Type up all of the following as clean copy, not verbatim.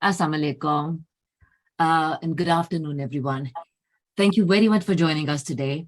Assalamu alaikum, and good afternoon, everyone. Thank you very much for joining us today.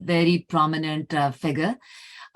very prominent figure.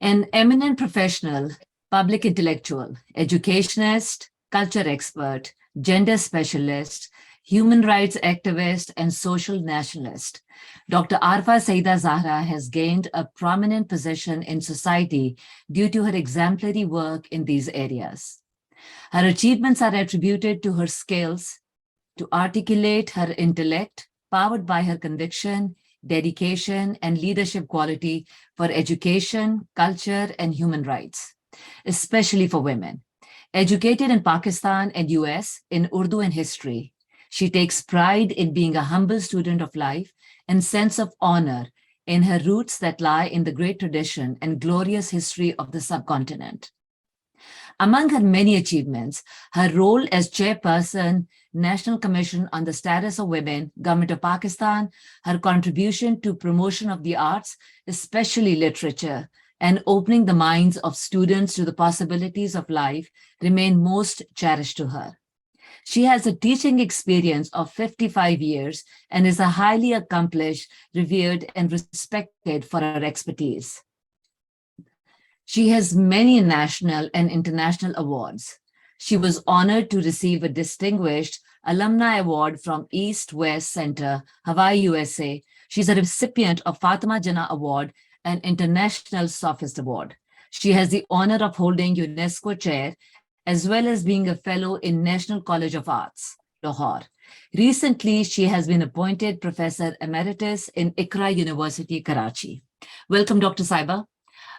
An eminent professional, public intellectual, educationist, culture expert, gender specialist, human rights activist, and social nationalist, Dr. Arfa Saida Zahra has gained a prominent position in society due to her exemplary work in these areas. Her achievements are attributed to her skills to articulate her intellect, powered by her conviction, dedication, and leadership quality for education, culture, and human rights, especially for women. Educated in Pakistan and US in Urdu and history, she takes pride in being a humble student of life and sense of honor in her roots that lie in the great tradition and glorious history of the subcontinent. Among her many achievements, her role as chairperson, National Commission on the Status of Women, Government of Pakistan, her contribution to promotion of the arts, especially literature, and opening the minds of students to the possibilities of life remain most cherished to her. She has a teaching experience of 55 years and is a highly accomplished, revered, and respected for her expertise. She has many national and international awards. She was honored to receive a distinguished alumni award from East West Center, Hawaii, USA. She's a recipient of Fatima Jinnah Award and International Sophist Award. She has the honor of holding UNESCO chair, as well as being a fellow in National College of Arts, Lahore. Recently, she has been appointed Professor Emeritus in Iqra University, Karachi. Welcome, Dr. Saiba.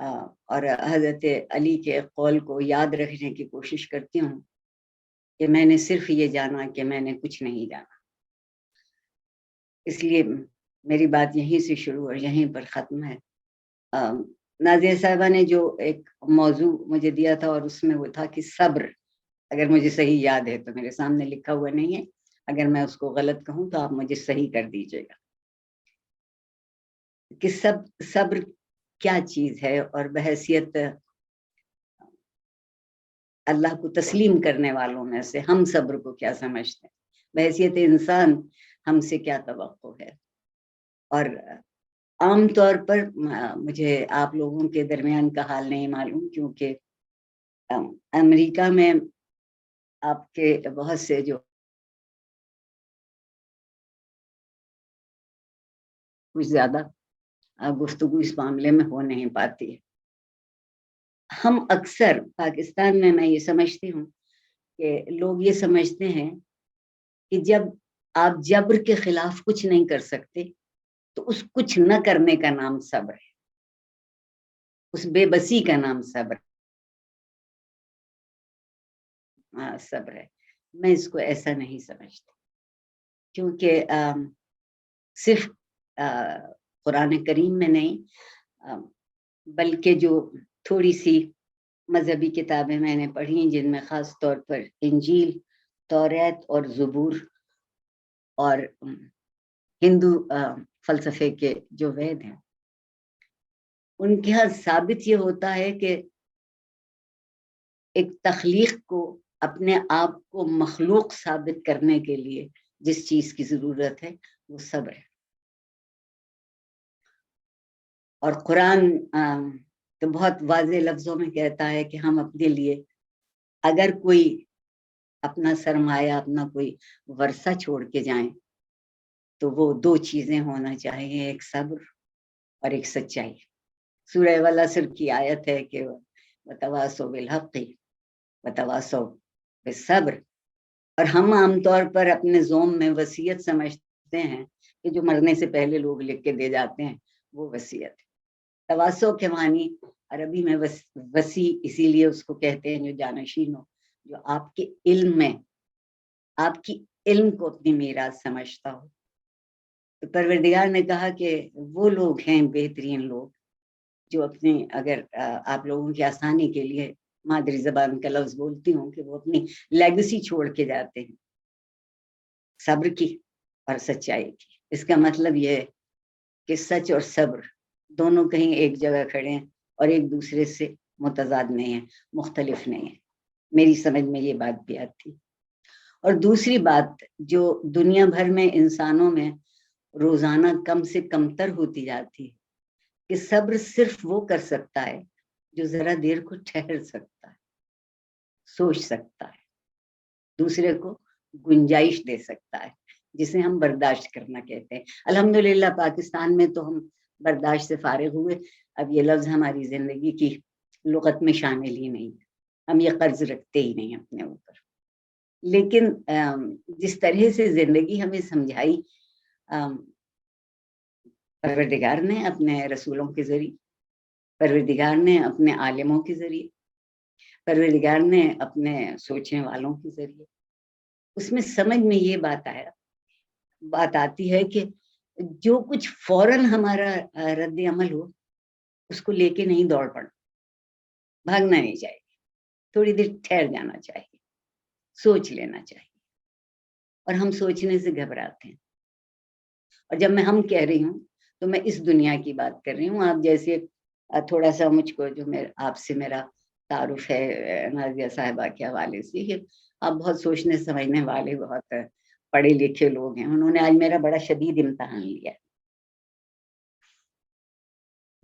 اور حضرت علی کے قول کو یاد رکھنے کی کوشش کرتی ہوں کہ میں نے صرف یہ جانا کہ میں نے کچھ نہیں جانا. اس لیے میری بات یہیں سے شروع اور یہیں پر ختم ہے. نازیہ صاحبہ نے جو ایک موضوع مجھے دیا تھا اور اس میں وہ تھا کہ صبر، اگر مجھے صحیح یاد ہے تو میرے سامنے لکھا ہوا نہیں ہے، اگر میں اس کو غلط کہوں تو آپ مجھے صحیح کر دیجیے گا، کہ صبر کیا چیز ہے اور بحیثیت اللہ کو تسلیم کرنے والوں میں سے ہم صبر کو کیا سمجھتے ہیں، بحیثیت انسان ہم سے کیا توقع ہے. اور عام طور پر مجھے آپ لوگوں کے درمیان کا حال نہیں معلوم، کیونکہ امریکہ میں آپ کے بہت سے جو کچھ زیادہ گفتگو اس معاملے میں ہو نہیں پاتی ہے. ہم اکثر پاکستان میں یہ سمجھتی ہوں کہ لوگ یہ سمجھتے ہیں کہ جب آپ جبر کے خلاف کچھ نہیں کر سکتے تو اس کچھ نہ کرنے کا نام صبر ہے، اس بے بسی کا نام صبر ہے. میں اس کو ایسا نہیں سمجھتی، کیونکہ صرف قرآن کریم میں نہیں بلکہ جو تھوڑی سی مذہبی کتابیں میں نے پڑھی جن میں خاص طور پر انجیل، توریت اور زبور اور ہندو فلسفے کے جو وید ہیں، ان کے ہاں ثابت یہ ہوتا ہے کہ ایک تخلیق کو اپنے آپ کو مخلوق ثابت کرنے کے لیے جس چیز کی ضرورت ہے وہ صبر ہے. اور قرآن تو بہت واضح لفظوں میں کہتا ہے کہ ہم اپنے لیے اگر کوئی اپنا سرمایہ، اپنا کوئی ورثہ چھوڑ کے جائیں تو وہ دو چیزیں ہونا چاہیے، ایک صبر اور ایک سچائی. سورہ والعصر کی آیت ہے کہ وتواصوا بالحق وتواصوا بالصبر. اور ہم عام طور پر اپنے زوم میں وصیت سمجھتے ہیں کہ جو مرنے سے پہلے لوگ لکھ کے دے جاتے ہیں وہ وصیت ہے. تواصو کے معنی عربی میں وسیع اسی لیے اس کو کہتے ہیں جو جانشین ہو، جو آپ کے علم میں آپ کی علم کو اپنی میراث سمجھتا ہو. تو پروردگار نے کہا کہ وہ لوگ ہیں بہترین لوگ جو اپنے، اگر آپ لوگوں کی آسانی کے لیے مادری زبان کا لفظ بولتی ہوں، کہ وہ اپنی لیگسی چھوڑ کے جاتے ہیں صبر کی اور سچائی کی. اس کا مطلب یہ ہے کہ سچ اور صبر دونوں کہیں ایک جگہ کھڑے ہیں اور ایک دوسرے سے متضاد نہیں ہیں، مختلف نہیں ہیں. میری سمجھ میں یہ بات بھی آتی. اور دوسری بات جو دنیا بھر میں انسانوں میں روزانہ کم سے کم تر ہوتی جاتی ہے کہ صبر صرف وہ کر سکتا ہے جو ذرا دیر کو ٹھہر سکتا ہے، سوچ سکتا ہے، دوسرے کو گنجائش دے سکتا ہے، جسے ہم برداشت کرنا کہتے ہیں. الحمدللہ پاکستان میں تو ہم برداشت سے فارغ ہوئے، اب یہ لفظ ہماری زندگی کی لغت میں شامل ہی نہیں، ہم یہ قرض رکھتے ہی نہیں اپنے اوپر. لیکن جس طرح سے زندگی ہمیں سمجھائی پروردگار نے اپنے رسولوں کے ذریعے، پروردگار نے اپنے عالموں کے ذریعے، پروردگار نے اپنے سوچنے والوں کے ذریعے، اس میں سمجھ میں یہ بات آتی ہے کہ جو کچھ فوراً ہمارا رد عمل ہو اس کو لے کے نہیں دوڑ پڑنا، بھاگنا نہیں چاہیے، تھوڑی دیر ٹھہر جانا چاہیے، سوچ لینا چاہیے. اور ہم سوچنے سے گھبراتے ہیں. اور جب میں ہم کہہ رہی ہوں تو میں اس دنیا کی بات کر رہی ہوں. آپ جیسے تھوڑا سا مجھ کو جو آپ سے میرا تعارف ہے نازیہ صاحبہ کے حوالے سے، کہ آپ بہت سوچنے سمجھنے والے، بہت پڑھے لکھے لوگ ہیں. انہوں نے آج میرا بڑا شدید امتحان لیا.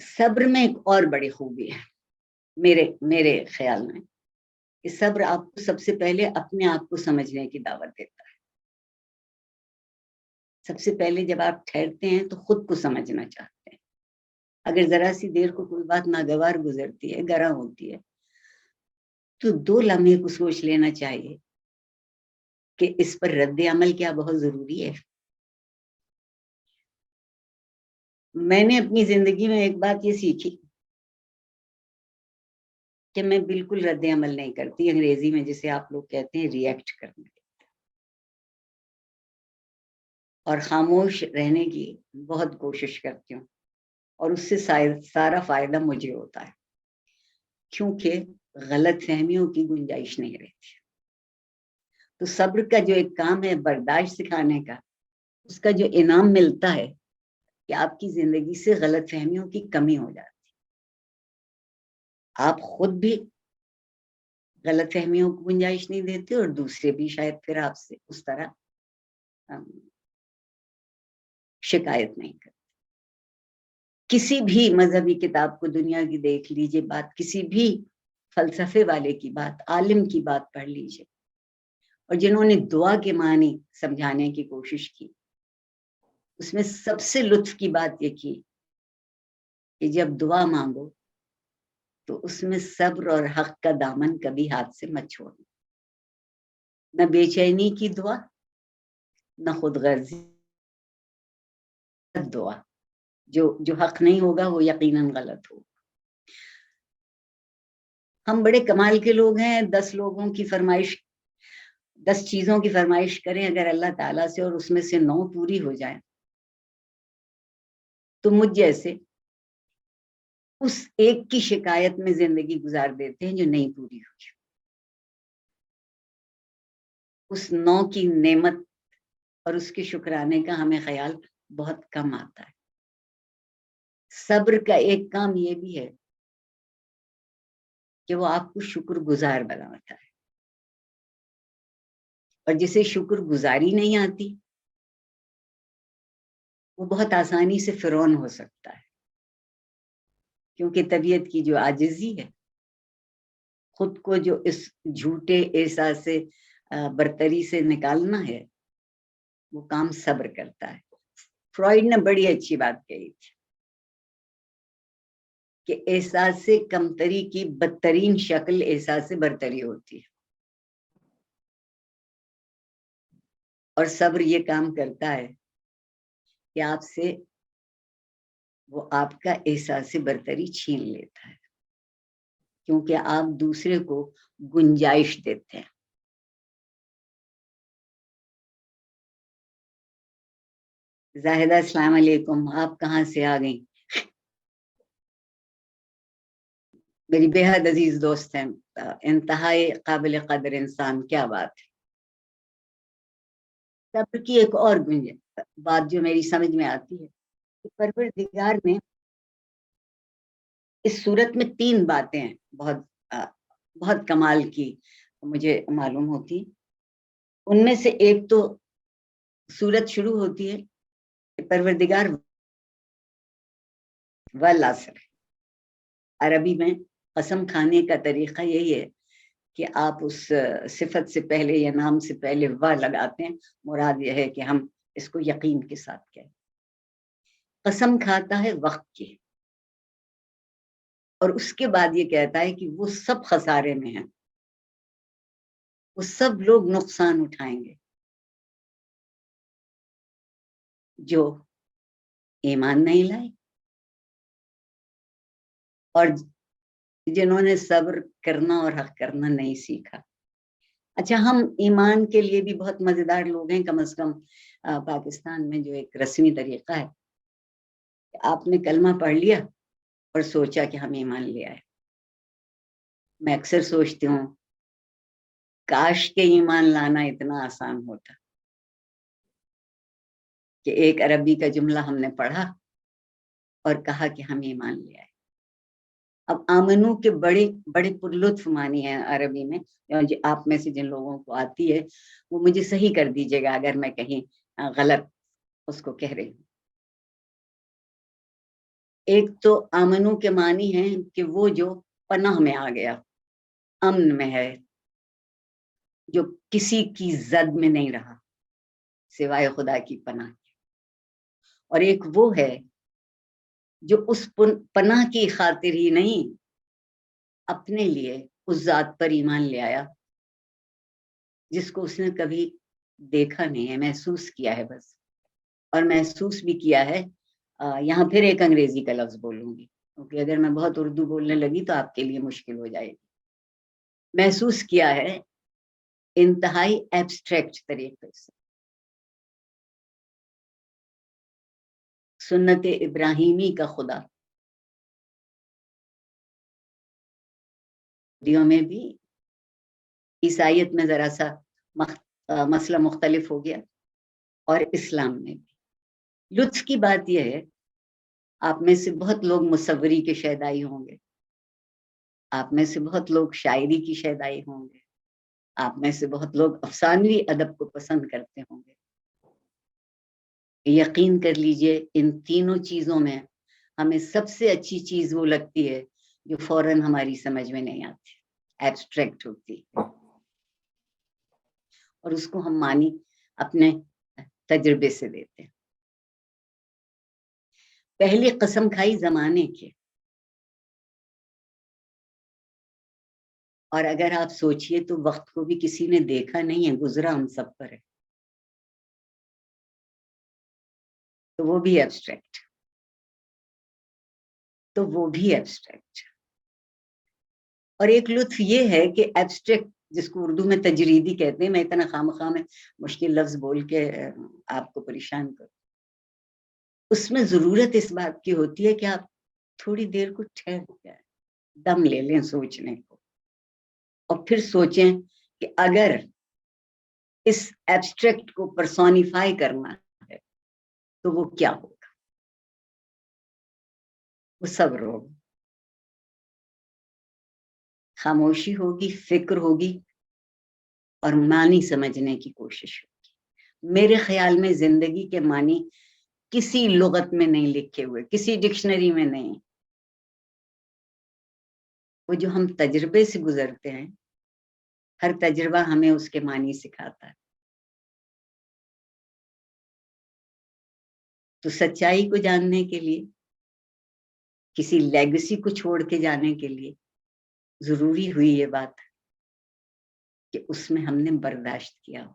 صبر میں ایک اور بڑی خوبی ہے میرے خیال میں، کہ صبر آپ کو سب سے پہلے اپنے آپ کو سمجھنے کی دعوت دیتا ہے. سب سے پہلے جب آپ ٹھہرتے ہیں تو خود کو سمجھنا چاہتے ہیں. اگر ذرا سی دیر کو کوئی بات ناگوار گزرتی ہے، گراں ہوتی ہے، تو 2 لمحے کو سوچ لینا چاہیے کہ اس پر رد عمل کیا بہت ضروری ہے. میں نے اپنی زندگی میں ایک بات یہ سیکھی کہ میں بالکل رد عمل نہیں کرتی، انگریزی میں جسے آپ لوگ کہتے ہیں ریئیکٹ کرنے، اور خاموش رہنے کی بہت کوشش کرتی ہوں، اور اس سے سارا فائدہ مجھے ہوتا ہے، کیونکہ غلط فہمیوں کی گنجائش نہیں رہتی۔ تو صبر کا جو ایک کام ہے برداشت سکھانے کا، اس کا جو انعام ملتا ہے کہ آپ کی زندگی سے غلط فہمیوں کی کمی ہو جاتی، آپ خود بھی غلط فہمیوں کو گنجائش نہیں دیتے اور دوسرے بھی شاید پھر آپ سے اس طرح شکایت نہیں کرتے۔ کسی بھی مذہبی کتاب کو دنیا کی دیکھ لیجئے، بات کسی بھی فلسفے والے کی بات، عالم کی بات پڑھ لیجئے، اور جنہوں نے دعا کے معنی سمجھانے کی کوشش کی، اس میں سب سے لطف کی بات یہ کی کہ جب دعا مانگو تو اس میں صبر اور حق کا دامن کبھی ہاتھ سے مت چھوڑنا، نہ بے چینی کی دعا، نہ خود غرضی دعا، جو حق نہیں ہوگا وہ یقیناً غلط ہوگا۔ ہم بڑے کمال کے لوگ ہیں، 10 لوگوں کی فرمائش، 10 چیزوں کی فرمائش کریں اگر اللہ تعالیٰ سے، اور اس میں سے 9 پوری ہو جائیں، تو مجھ جیسے اس ایک کی شکایت میں زندگی گزار دیتے ہیں جو نہیں پوری ہوئی، اس 9 کی نعمت اور اس کے شکرانے کا ہمیں خیال بہت کم آتا ہے۔ صبر کا ایک کام یہ بھی ہے کہ وہ آپ کو شکر گزار بناتا ہے، اور جسے شکر گزاری نہیں آتی وہ بہت آسانی سے فرعون ہو سکتا ہے، کیونکہ طبیعت کی جو عاجزی ہے، خود کو جو اس جھوٹے احساس سے برتری سے نکالنا ہے، وہ کام صبر کرتا ہے۔ فرائیڈ نے بڑی اچھی بات کہی تھی کہ احساس سے کمتری کی بدترین شکل احساس سے برتری ہوتی ہے، اور صبر یہ کام کرتا ہے کہ آپ سے وہ آپ کا احساس سے برتری چھین لیتا ہے، کیونکہ آپ دوسرے کو گنجائش دیتے ہیں۔ زاہدہ السلام علیکم، آپ کہاں سے آ گئیں؟ میری بے حد عزیز دوست ہیں، انتہائی قابل قدر انسان، کیا بات ہے۔ صبر کی ایک اور بات جو میری سمجھ میں آتی ہے کہ پروردگار نے اس صورت میں 3 باتیں ہیں بہت کمال کی مجھے معلوم ہوتی، ان میں سے ایک تو صورت شروع ہوتی ہے کہ پروردگار والعصر، عربی میں قسم کھانے کا طریقہ یہی ہے کہ آپ اس صفت سے پہلے یا نام سے پہلے و لگاتے ہیں، مراد یہ ہے کہ ہم اس کو یقین کے ساتھ کہیں۔ قسم کھاتا ہے وقت کی، اور اس کے بعد یہ کہتا ہے کہ وہ سب خسارے میں ہیں، وہ سب لوگ نقصان اٹھائیں گے جو ایمان نہیں لائے اور جنہوں نے صبر کرنا اور حق کرنا نہیں سیکھا۔ اچھا، ہم ایمان کے لیے بھی بہت مزیدار لوگ ہیں، کم از کم پاکستان میں جو ایک رسمی طریقہ ہے کہ آپ نے کلمہ پڑھ لیا اور سوچا کہ ہم ایمان لے آئے۔ میں اکثر سوچتی ہوں کاش کے ایمان لانا اتنا آسان ہوتا کہ ایک عربی کا جملہ ہم نے پڑھا اور کہا کہ ہم ایمان لے آئے۔ اب آمنو کے بڑے بڑے پرلطف معنی ہیں عربی میں، آپ میں سے جن لوگوں کو آتی ہے وہ مجھے صحیح کر دیجیے گا اگر میں کہیں غلط اس کو کہہ رہی ہوں۔ ایک تو آمنو کے معنی ہیں کہ وہ جو پناہ میں آ گیا، امن میں ہے، جو کسی کی زد میں نہیں رہا سوائے خدا کی پناہ کے، اور ایک وہ ہے جو اس پناہ کی خاطر ہی نہیں اپنے لیے اس ذات پر ایمان لے آیا جس کو اس نے کبھی دیکھا نہیں ہے، محسوس کیا ہے بس، اور محسوس بھی کیا ہے۔ یہاں پھر ایک انگریزی کا لفظ بولوں گی کیونکہ اگر میں بہت اردو بولنے لگی تو آپ کے لیے مشکل ہو جائے گی۔ محسوس کیا ہے انتہائی ایبسٹریکٹ طریقے سے. سنت ابراہیمی کا خدا یہودیوں میں بھی، عیسائیت میں ذرا سا مسئلہ مختلف ہو گیا، اور اسلام میں بھی. لطف کی بات یہ ہے، آپ میں سے بہت لوگ مصوری کے شیدائی ہوں گے، آپ میں سے بہت لوگ شاعری کی شیدائی ہوں گے، آپ میں سے بہت لوگ افسانوی ادب کو پسند کرتے ہوں گے. یقین کر لیجئے ان تینوں چیزوں میں ہمیں سب سے اچھی چیز وہ لگتی ہے جو فوراً ہماری سمجھ میں نہیں آتی، ایبسٹریکٹ ہوتی، اور اس کو ہم معنی اپنے تجربے سے دیتے ہیں. پہلی قسم کھائی زمانے کے، اور اگر آپ سوچئے تو وقت کو بھی کسی نے دیکھا نہیں ہے، گزرا ہم سب پر ہے، تو وہ بھی ایبسٹریکٹ، تو وہ بھی ایبسٹریکٹ. اور ایک لطف یہ ہے کہ ایبسٹریکٹ، جس کو اردو میں تجریدی کہتے ہیں، میں اتنا خواہ میں مشکل لفظ بول کے آپ کو پریشان کروں، اس میں ضرورت اس بات کی ہوتی ہے کہ آپ تھوڑی دیر کو ٹھہر جائیں، دم لے لیں سوچنے کو، اور پھر سوچیں کہ اگر اس ایبسٹریکٹ کو پرسونیفائی کرنا ہے تو وہ کیا ہوگا. وہ صبر ہوگا، خاموشی ہوگی، فکر ہوگی، اور معنی سمجھنے کی کوشش ہوگی. میرے خیال میں زندگی کے معنی کسی لغت میں نہیں لکھے ہوئے، کسی ڈکشنری میں نہیں، وہ جو ہم تجربے سے گزرتے ہیں، ہر تجربہ ہمیں اس کے معنی سکھاتا ہے. تو سچائی کو جاننے کے لیے، کسی لیگسی کو چھوڑ کے جانے کے لیے ضروری ہوئی یہ بات کہ اس میں ہم نے برداشت کیا ہو،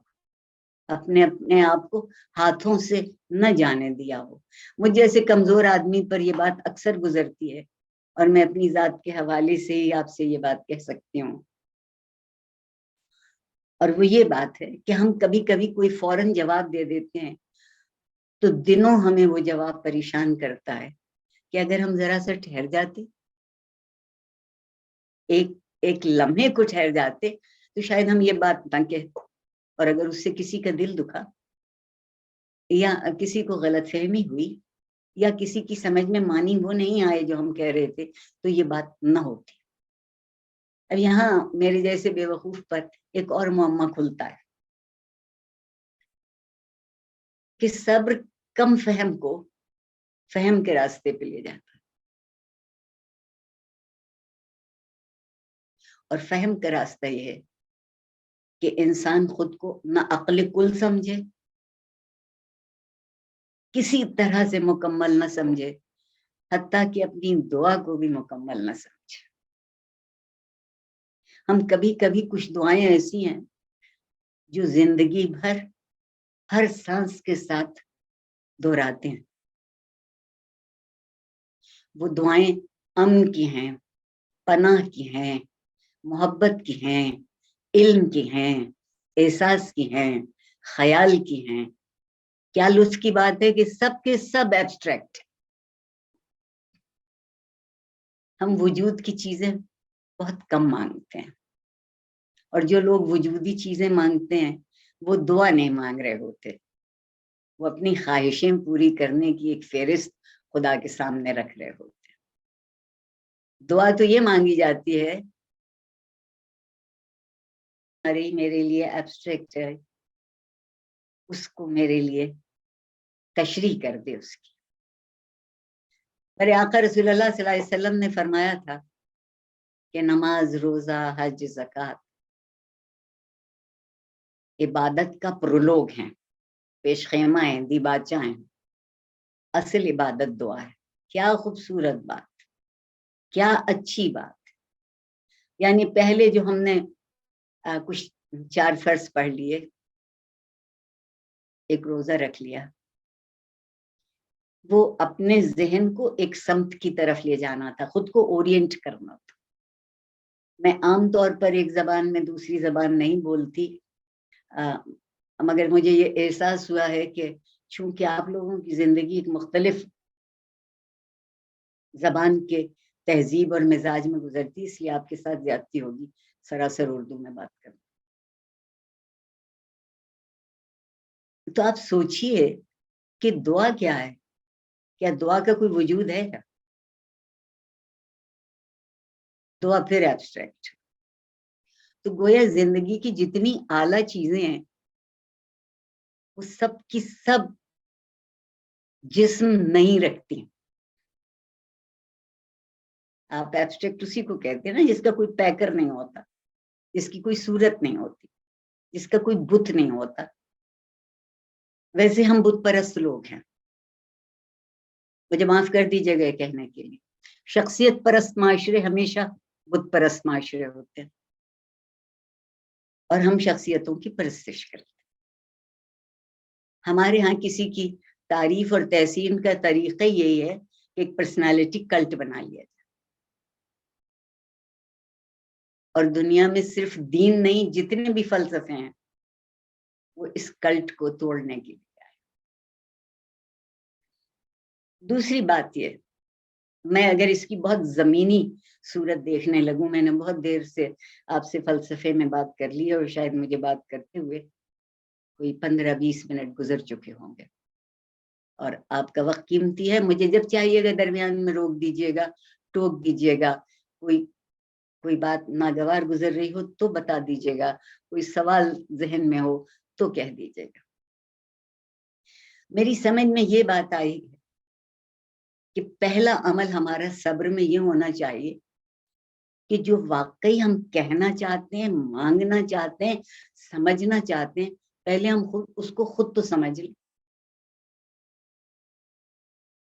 اپنے آپ کو ہاتھوں سے نہ جانے دیا ہو. مجھ جیسے کمزور آدمی پر یہ بات اکثر گزرتی ہے، اور میں اپنی ذات کے حوالے سے ہی آپ سے یہ بات کہہ سکتی ہوں، اور وہ یہ بات ہے کہ ہم کبھی کبھی کوئی فوراً جواب دے دیتے ہیں تو دنوں ہمیں وہ جواب پریشان کرتا ہے کہ اگر ہم ذرا سا ٹھہر جاتے، ایک لمحے کو ٹھہر جاتے، تو شاید ہم یہ بات نہ کہتے. اور اگر اس سے کسی کا دل دکھا، یا کسی کو غلط فہمی ہوئی، یا کسی کی سمجھ میں معنی وہ نہیں آئے جو ہم کہہ رہے تھے، تو یہ بات نہ ہوتی. اب یہاں میرے جیسے بے وقوف پر ایک اور معمہ کھلتا ہے کہ صبر کم فہم کو فہم کے راستے پہ لے جاتا ہے، اور فہم کا راستہ یہ ہے کہ انسان خود کو نہ عقل کل سمجھے، کسی طرح سے مکمل نہ سمجھے، حتیٰ کہ اپنی دعا کو بھی مکمل نہ سمجھے. ہم کبھی کبھی کچھ دعائیں ایسی ہیں جو زندگی بھر ہر سانس کے ساتھ دہراتے ہیں. وہ دعائیں امن کی ہیں، پناہ کی ہیں، محبت کی ہیں، علم کی ہیں، احساس کی ہیں، خیال کی ہیں. کیا لطف کی بات ہے کہ سب کے سب ایبسٹریکٹ. ہم وجود کی چیزیں بہت کم مانگتے ہیں، اور جو لوگ وجودی چیزیں مانگتے ہیں وہ دعا نہیں مانگ رہے ہوتے، وہ اپنی خواہشیں پوری کرنے کی ایک فہرست خدا کے سامنے رکھ رہے ہوتے. دعا تو یہ مانگی جاتی ہے، ارے میرے لیے ایبسٹریکٹ ہے، اس کو میرے لیے تشریح کر دے. اس کی میرے آقا رسول اللہ صلی اللہ علیہ وسلم نے فرمایا تھا کہ نماز، روزہ، حج، زکوٰۃ عبادت کا پرولوگ ہیں، پیش خیمہ ہیں، دیباچہ ہیں. اصل عبادت دعا ہے. کیا خوبصورت بات، کیا اچھی بات. یعنی پہلے جو ہم نے کچھ 4 فرض پڑھ لیے، ایک روزہ رکھ لیا، وہ اپنے ذہن کو ایک سمت کی طرف لے جانا تھا، خود کو اورینٹ کرنا تھا. میں عام طور پر ایک زبان میں دوسری زبان نہیں بولتی، مگر مجھے یہ احساس ہوا ہے کہ چونکہ آپ لوگوں کی زندگی ایک مختلف زبان کے تہذیب اور مزاج میں گزرتی، اس لیے آپ کے ساتھ زیادتی ہوگی سراسر اردو میں بات کرنا. تو آپ سوچئے کہ دعا کیا ہے؟ کیا دعا کا کوئی وجود ہے کیا؟ دعا پھر ایبسٹریکٹ. تو گویا زندگی کی جتنی اعلیٰ چیزیں ہیں وہ سب کی سب جسم نہیں رکھتی. آپ ایبسٹریکٹ اسی کو کہتے ہیں نا جس کا کوئی پیکر نہیں ہوتا، جس کی کوئی صورت نہیں ہوتی، جس کا کوئی بت نہیں ہوتا. ویسے ہم بت پرست لوگ ہیں، مجھے معاف کر دیجیے گا کہنے کے لیے. شخصیت پرست معاشرے ہمیشہ بت پرست معاشرے ہوتے ہیں، اور ہم شخصیتوں کی پرستش کرتے ہیں. ہمارے ہاں کسی کی تعریف اور تحسین کا طریقہ یہی ہے کہ ایک پرسنالٹی کلٹ بنا لیا جائے. اور دنیا میں صرف دین نہیں، جتنے بھی فلسفے ہیں وہ اس کلٹ کو توڑنے کے لیے آئے. دوسری بات یہ، میں اگر اس کی بہت زمینی صورت دیکھنے لگوں، میں نے بہت دیر سے آپ سے فلسفے میں بات کر لی اور شاید مجھے بات کرتے ہوئے کوئی 15-20 منٹ گزر چکے ہوں گے، اور آپ کا وقت قیمتی ہے. مجھے جب چاہیے گا درمیان میں روک دیجیے گا، ٹوک دیجیے گا. کوئی بات ناگوار گزر رہی ہو تو بتا دیجیے گا، کوئی سوال ذہن میں ہو تو کہہ دیجیے گا. میری سمجھ میں یہ بات آئی کہ پہلا عمل ہمارا صبر میں یہ ہونا چاہیے کہ جو واقعی ہم کہنا چاہتے ہیں، مانگنا چاہتے ہیں، سمجھنا چاہتے ہیں، پہلے ہم اس کو خود تو سمجھ لیں.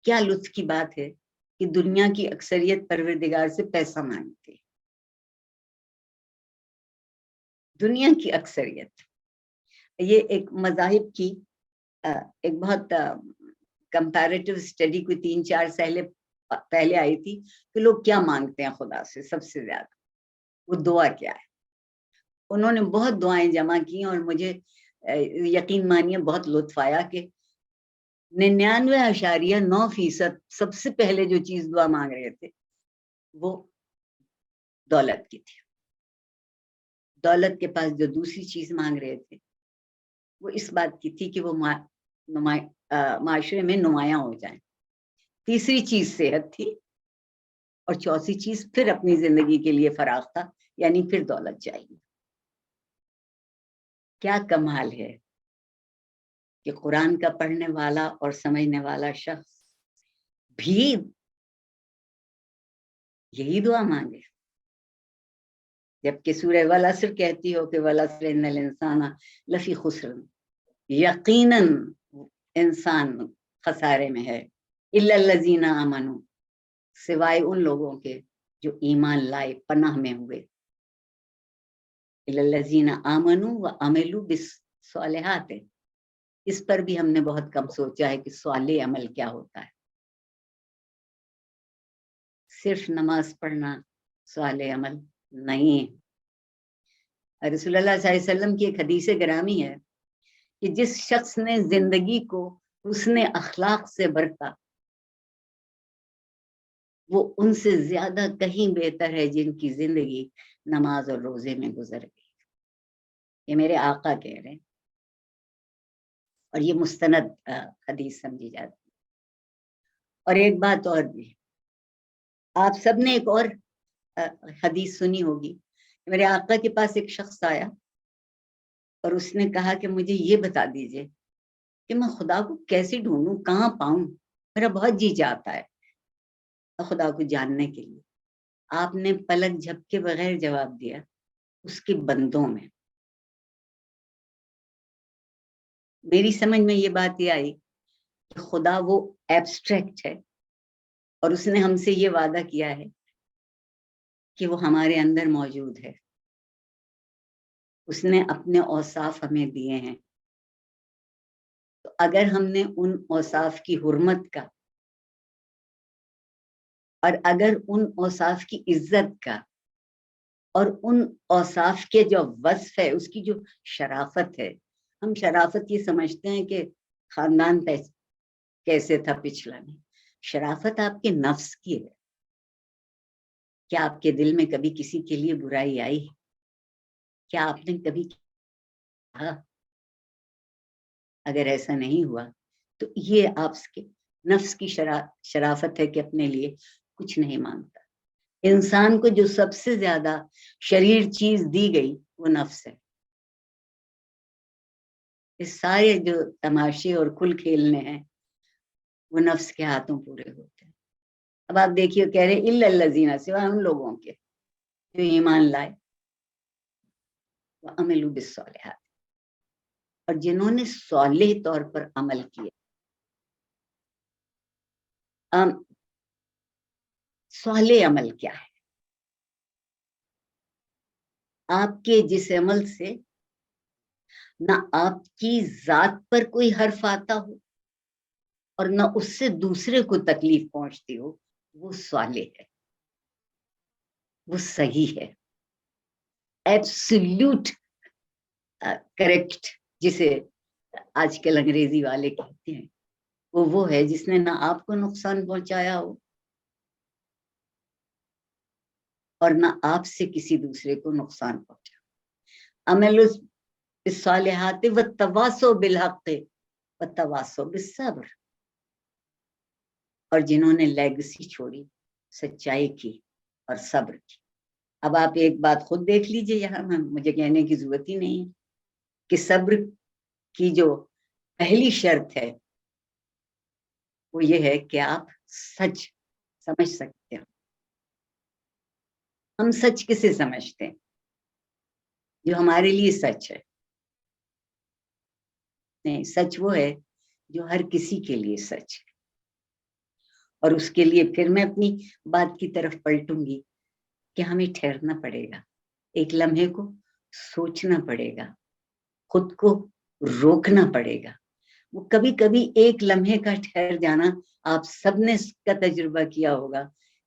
کیا لطف کی بات ہے کہ دنیا کی اکثریت پروردگار سے پیسہ مانگتی ہے. دنیا کی اکثریت. یہ ایک مذاہب کی ایک بہت کمپیریٹیو اسٹڈی کوئی 3-4 سال پہلے آئی تھی کہ لوگ کیا مانگتے ہیں خدا سے سب سے زیادہ، وہ دعا کیا ہے. انہوں نے بہت دعائیں جمع کی اور مجھے یقین مانیے بہت لطف آیا کہ 99.9% سب سے پہلے جو چیز دعا مانگ رہے تھے وہ دولت کی تھی. دولت کے پاس جو دوسری چیز مانگ رہے تھے وہ اس بات کی تھی کہ وہ معاشرے میں نمایاں ہو جائیں. تیسری چیز صحت تھی، اور چوتھی چیز پھر اپنی زندگی کے لیے فراغ تھا، یعنی پھر دولت چاہیے. کیا کمال ہے کہ قرآن کا پڑھنے والا اور سمجھنے والا شخص بھی یہی دعا مانگے، جبکہ سورہ والعصر کہتی ہو کہ والعصر ان الانسان لفی خسر، یقیناً انسان خسارے میں ہے، الا الذین آمنوا، سوائے ان لوگوں کے جو ایمان لائے، پناہ میں ہوئے. الا الذین آمنوا وعملوا بالصالحات، اس پر بھی ہم نے بہت کم سوچا ہے کہ صالح عمل کیا ہوتا ہے. صرف نماز پڑھنا صالح عمل نہیں ہے. رسول اللہ صلی اللہ علیہ وسلم کی ایک حدیث گرامی ہے کہ جس شخص نے زندگی کو حسن اخلاق سے برتا وہ ان سے زیادہ کہیں بہتر ہے جن کی زندگی نماز اور روزے میں گزر گئی. یہ میرے آقا کہہ رہے ہیں، اور یہ مستند حدیث سمجھی جاتی. اور ایک بات اور بھی، آپ سب نے ایک اور حدیث سنی ہوگی. میرے آقا کے پاس ایک شخص آیا اور اس نے کہا کہ مجھے یہ بتا دیجئے کہ میں خدا کو کیسے ڈھونڈوں، کہاں پاؤں، میرا بہت جی چاہتا ہے خدا کو جاننے کے لیے. آپ نے پلک جھپکے بغیر جواب دیا، اس کے بندوں میں. میری سمجھ میں یہ بات یہ آئی کہ خدا وہ ایبسٹریکٹ ہے، اور اس نے ہم سے یہ وعدہ کیا ہے کہ وہ ہمارے اندر موجود ہے. اس نے اپنے اوصاف ہمیں دیے ہیں، تو اگر ہم نے ان اوصاف کی حرمت کا اور اگر ان اوصاف کی عزت کا اور ان اوصاف کے جو وصف ہے اس کی جو شرافت ہے. ہم شرافت یہ سمجھتے ہیں کہ خاندان کیسے تھا پچھلا، نہیں. شرافت آپ کے نفس کی ہے. کیا آپ کے دل میں کبھی کسی کے لیے برائی آئی؟ کیا آپ نے کبھی کہا؟ اگر ایسا نہیں ہوا تو یہ آپ کے نفس کی شرافت ہے کہ اپنے لیے کچھ نہیں مانگتا. انسان کو جو سب سے زیادہ شریر چیز دی گئی وہ نفس ہے. اس سارے جو تماشے اور کھل کھیلنے ہیں وہ نفس کے ہاتھوں پورے ہوتے ہیں. اب آپ دیکھیے کہہ رہے الا الذین، سوائے ان لوگوں کے جو ایمان لائے، وعملوا بالصالحات، اور جنہوں نے صالح طور پر عمل کیا. صالح عمل کیا ہے؟ آپ کے جس عمل سے نہ آپ کی ذات پر کوئی حرف آتا ہو اور نہ اس سے دوسرے کو تکلیف پہنچتی ہو، وہ صالح ہے، وہ صحیح ہے، ایبسلیوٹ کریکٹ جسے آج کل انگریزی والے کہتے ہیں. وہ ہے جس نے نہ آپ کو نقصان پہنچایا ہو اور نہ آپ سے کسی دوسرے کو نقصان پہنچا. عمل الصالحات والتواصوا بالحق والتواصوا بالصبر، اور جنہوں نے لیگسی چھوڑی، سچائی کی اور صبر کی. اب آپ ایک بات خود دیکھ لیجئے، یہاں مجھے کہنے کی ضرورت ہی نہیں ہے کہ صبر کی جو پہلی شرط ہے وہ یہ ہے کہ آپ سچ سمجھ سکتے ہیں. ہم سچ کسے سمجھتے ہیں؟ جو ہمارے لیے سچ ہے. نہیں، سچ وہ ہے جو ہر کسی کے لیے سچ ہے. اور اس کے لیے پھر میں اپنی بات کی طرف پلٹوں گی کہ ہمیں ٹھہرنا پڑے گا، ایک لمحے کو سوچنا پڑے گا، خود کو روکنا پڑے گا. وہ کبھی کبھی ایک لمحے کا ٹھہر جانا، آپ سب نے اس کا تجربہ کیا ہوگا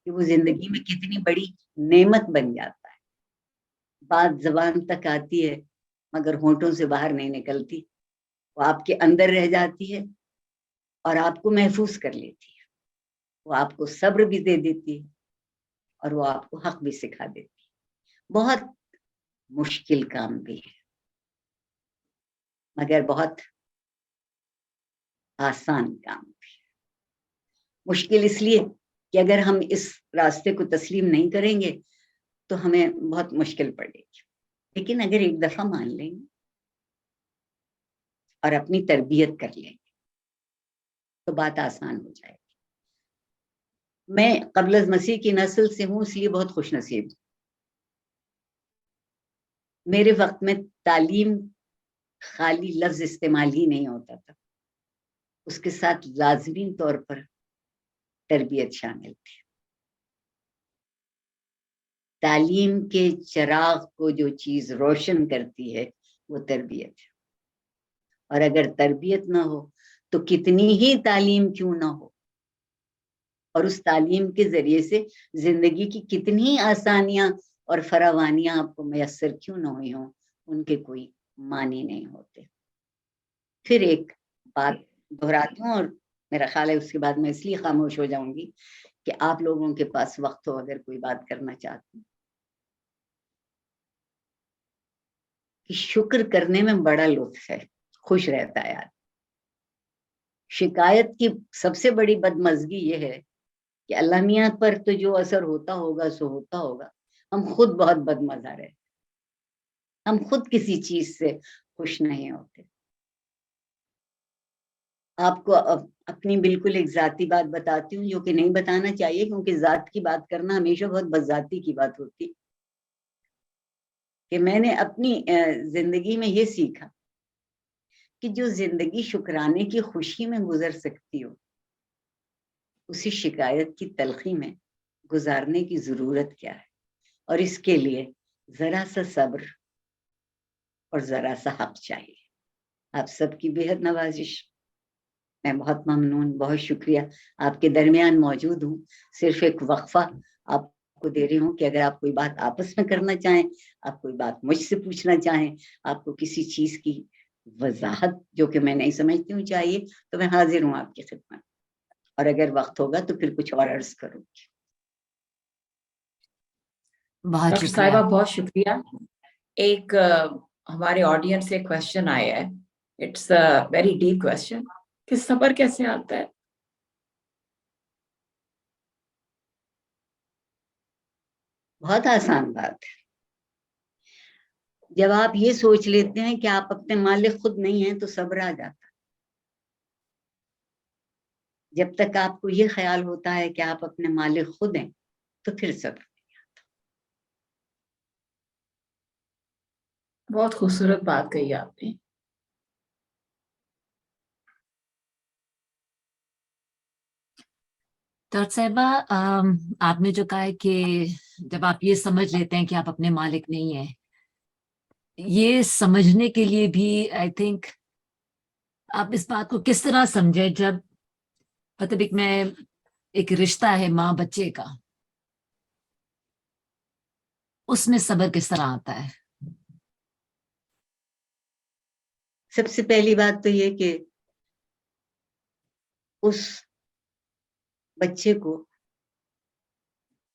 کہ وہ زندگی میں کتنی بڑی نعمت بن جاتا ہے. بات زبان تک آتی ہے مگر ہونٹوں سے باہر نہیں نکلتی. وہ آپ کے اندر رہ جاتی ہے اور آپ کو محفوظ کر لیتی ہے. وہ آپ کو صبر بھی دے دیتی ہے اور وہ آپ کو حق بھی سکھا دیتی ہے. بہت مشکل کام بھی ہے مگر بہت آسان کام بھی ہے. مشکل اس لیے کہ اگر ہم اس راستے کو تسلیم نہیں کریں گے تو ہمیں بہت مشکل پڑے گی. لیکن اگر ایک دفعہ مان لیں گے اور اپنی تربیت کر لیں گے تو بات آسان ہو جائے گی. میں قبل از مسیح کی نسل سے ہوں، اس لیے بہت خوش نصیب ہوں. میرے وقت میں تعلیم خالی لفظ استعمال ہی نہیں ہوتا تھا، اس کے ساتھ لازمی طور پر تربیت شامل تھی. تعلیم کے چراغ کو جو چیز روشن کرتی ہے وہ تربیت ہے. اور اگر تربیت نہ ہو تو کتنی ہی تعلیم کیوں نہ ہو اور اس تعلیم کے ذریعے سے زندگی کی کتنی آسانیاں اور فراوانیاں آپ کو میسر کیوں نہ ہوئی ہوں، ان کے کوئی معنی نہیں ہوتے. پھر ایک بات دہراتی ہوں اور میرا خیال ہے اس کے بعد میں اس لیے خاموش ہو جاؤں گی کہ آپ لوگوں کے پاس وقت ہو اگر کوئی بات کرنا چاہتے ہیں. کہ شکر کرنے میں بڑا لطف ہے، خوش رہتا ہے آدمی. شکایت کی سب سے بڑی بدمزگی یہ ہے کہ اللہ میاں پر تو جو اثر ہوتا ہوگا سو ہوتا ہوگا، ہم خود بہت بدمزہ رہے، ہم خود کسی چیز سے خوش نہیں ہوتے. آپ کو اپنی بالکل ایک ذاتی بات بتاتی ہوں جو کہ نہیں بتانا چاہیے کیونکہ ذات کی بات کرنا ہمیشہ بہت بذاتی کی بات ہوتی. کہ میں نے اپنی زندگی میں یہ سیکھا کہ جو زندگی شکرانے کی خوشی میں گزر سکتی ہو اسی شکایت کی تلخی میں گزارنے کی ضرورت کیا ہے. اور اس کے لیے ذرا سا صبر اور ذرا سا حق چاہیے. آپ سب کی بے حد نوازش. میں بہت ممنون، بہت شکریہ آپ کے درمیان موجود ہوں. صرف ایک وقفہ آپ کو دے رہی ہوں کہ اگر آپ کوئی بات آپس میں کرنا چاہیں, آپ کوئی بات مجھ سے پوچھنا چاہیں, آپ کو کسی چیز کی وضاحت جو کہ میں نہیں سمجھتی ہوں چاہیے, تو میں حاضر ہوں آپ کی خدمت, اور اگر وقت ہوگا تو پھر کچھ اور عرض کروں گی. بہت ڈاکٹر شکریہ. صاحبہ بہت شکریہ. ایک ہمارے آڈینس سے کوشچن آیا ہے, اٹس ویری ڈیپ کوشچن, کہ صبر کیسے آتا ہے؟ بہت آسان بات ہے. جب آپ یہ سوچ لیتے ہیں کہ آپ اپنے مالک خود نہیں ہیں تو صبر آ جاتا. جب تک آپ کو یہ خیال ہوتا ہے کہ آپ اپنے مالک خود ہیں تو پھر صبر. بہت خوبصورت بات کہی آپ نے. ڈاکٹر صاحبہ, آپ نے جو کہا ہے کہ جب آپ یہ سمجھ لیتے ہیں کہ آپ اپنے مالک نہیں ہیں, یہ سمجھنے کے لیے بھی آئی تھنک آپ اس بات کو کس طرح سمجھیں, جب مطلب ایک رشتہ ہے ماں بچے کا, اس میں صبر کس طرح آتا ہے؟ سب سے پہلی بات تو یہ کہ اس بچے کو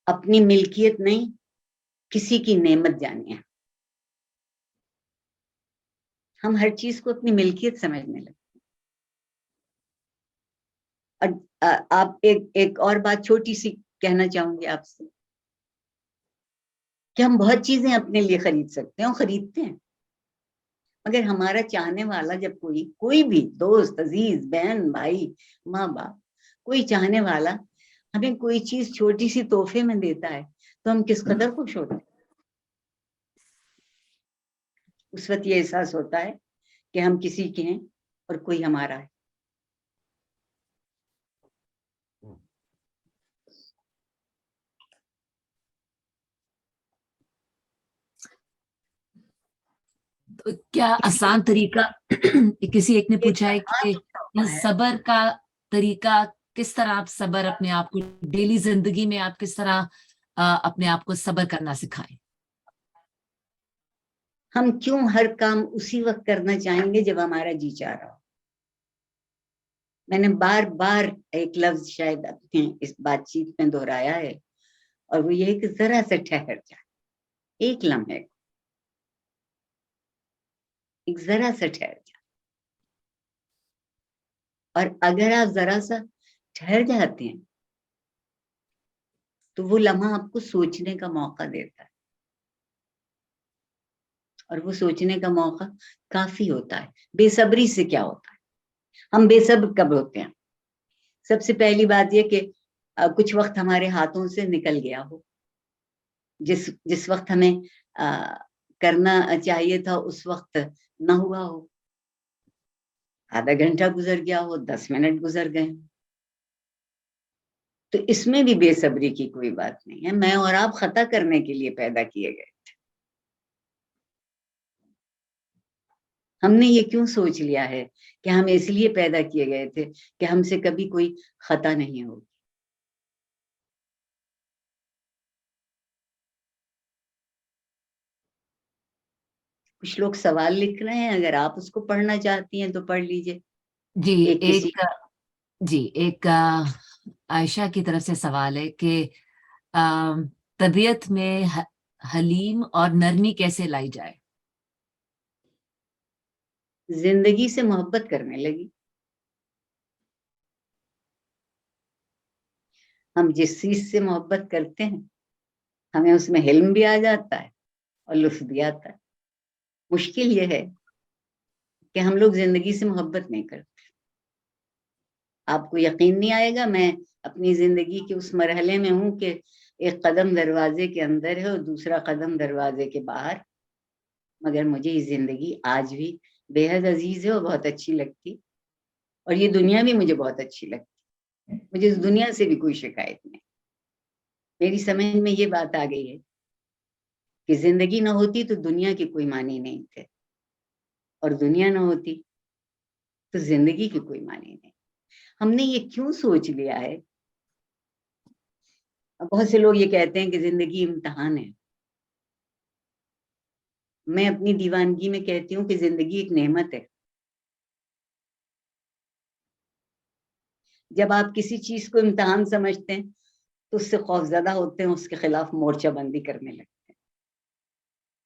اپنی ملکیت نہیں کسی کی نعمت جانیے. ہم ہر چیز کو اپنی ملکیت سمجھنے لگے. اور آپ ایک اور بات چھوٹی سی کہنا چاہوں گی آپ سے, کہ ہم بہت چیزیں اپنے لیے خرید سکتے ہیں اور خریدتے ہیں, مگر ہمارا چاہنے والا جب کوئی بھی دوست, عزیز, بہن, بھائی, ماں باپ, کوئی چاہنے والا ہمیں کوئی چیز چھوٹی سی تحفے میں دیتا ہے تو ہم کس قدر خوش ہوتے ہیں. اس وقت یہ احساس ہوتا ہے کہ ہم کسی کے ہیں اور کوئی ہمارا ہے. تو کیا آسان طریقہ, کسی ایک نے پوچھا ہے کہ صبر کا طریقہ کس طرح آپ صبر اپنے آپ کو ڈیلی زندگی میں آپ کس طرح اپنے آپ کو صبر کرنا سکھائیں؟ ہم کیوں ہر کام اسی وقت کرنا چاہیں گے جب ہمارا جی چاہ رہا ہو. میں نے بار بار ایک لفظ شاید اپنے اس بات چیت میں دہرایا ہے, اور وہ یہ ہے کہ ذرا سے ٹھہر جائے, ایک لمحے ایک ذرا سے ٹھہر جائے. اور اگر آپ ذرا سا ٹھہر جاتے ہیں تو وہ لمحہ آپ کو سوچنے کا موقع دیتا ہے, اور وہ سوچنے کا موقع کافی ہوتا ہے. بے صبری سے کیا ہوتا ہے, ہم بے صبر کب ہوتے ہیں؟ سب سے پہلی بات یہ کہ کچھ وقت ہمارے ہاتھوں سے نکل گیا ہو, جس وقت ہمیں کرنا چاہیے تھا اس وقت نہ ہوا ہو, آدھا گھنٹہ گزر گیا ہو, 10 منٹ گزر گئے, تو اس میں بھی بے صبری کی کوئی بات نہیں ہے. میں اور آپ خطا کرنے کے لیے پیدا کیے گئے تھے. ہم نے یہ کیوں سوچ لیا ہے کہ ہم اس لیے پیدا کیے گئے تھے کہ ہم سے کبھی کوئی خطا نہیں ہوگی. کچھ لوگ سوال لکھ رہے ہیں, اگر آپ اس کو پڑھنا چاہتی ہیں تو پڑھ لیجئے. ایک عائشہ کی طرف سے سوال ہے کہ طبیعت میں حلیم اور نرمی کیسے لائی جائے؟ زندگی سے محبت کرنے لگی. ہم جس چیز سے محبت کرتے ہیں ہمیں اس میں حلم بھی آ جاتا ہے اور لطف بھی آتا ہے. مشکل یہ ہے کہ ہم لوگ زندگی سے محبت نہیں کرتے. آپ کو یقین نہیں آئے گا, میں اپنی زندگی کے اس مرحلے میں ہوں کہ ایک قدم دروازے کے اندر ہے اور دوسرا قدم دروازے کے باہر, مگر مجھے یہ زندگی آج بھی بے حد عزیز ہے اور بہت اچھی لگتی, اور یہ دنیا بھی مجھے بہت اچھی لگتی. مجھے اس دنیا سے بھی کوئی شکایت نہیں. میری سمجھ میں یہ بات آ گئی ہے کہ زندگی نہ ہوتی تو دنیا کے کوئی معنی نہیں تھے, اور دنیا نہ ہوتی تو زندگی کی کوئی معنی نہیں. ہم نے یہ کیوں سوچ لیا ہے, بہت سے لوگ یہ کہتے ہیں کہ زندگی امتحان ہے. میں اپنی دیوانگی میں کہتی ہوں کہ زندگی ایک نعمت ہے. جب آپ کسی چیز کو امتحان سمجھتے ہیں تو اس سے خوف زدہ ہوتے ہیں, اس کے خلاف مورچہ بندی کرنے لگتے ہیں.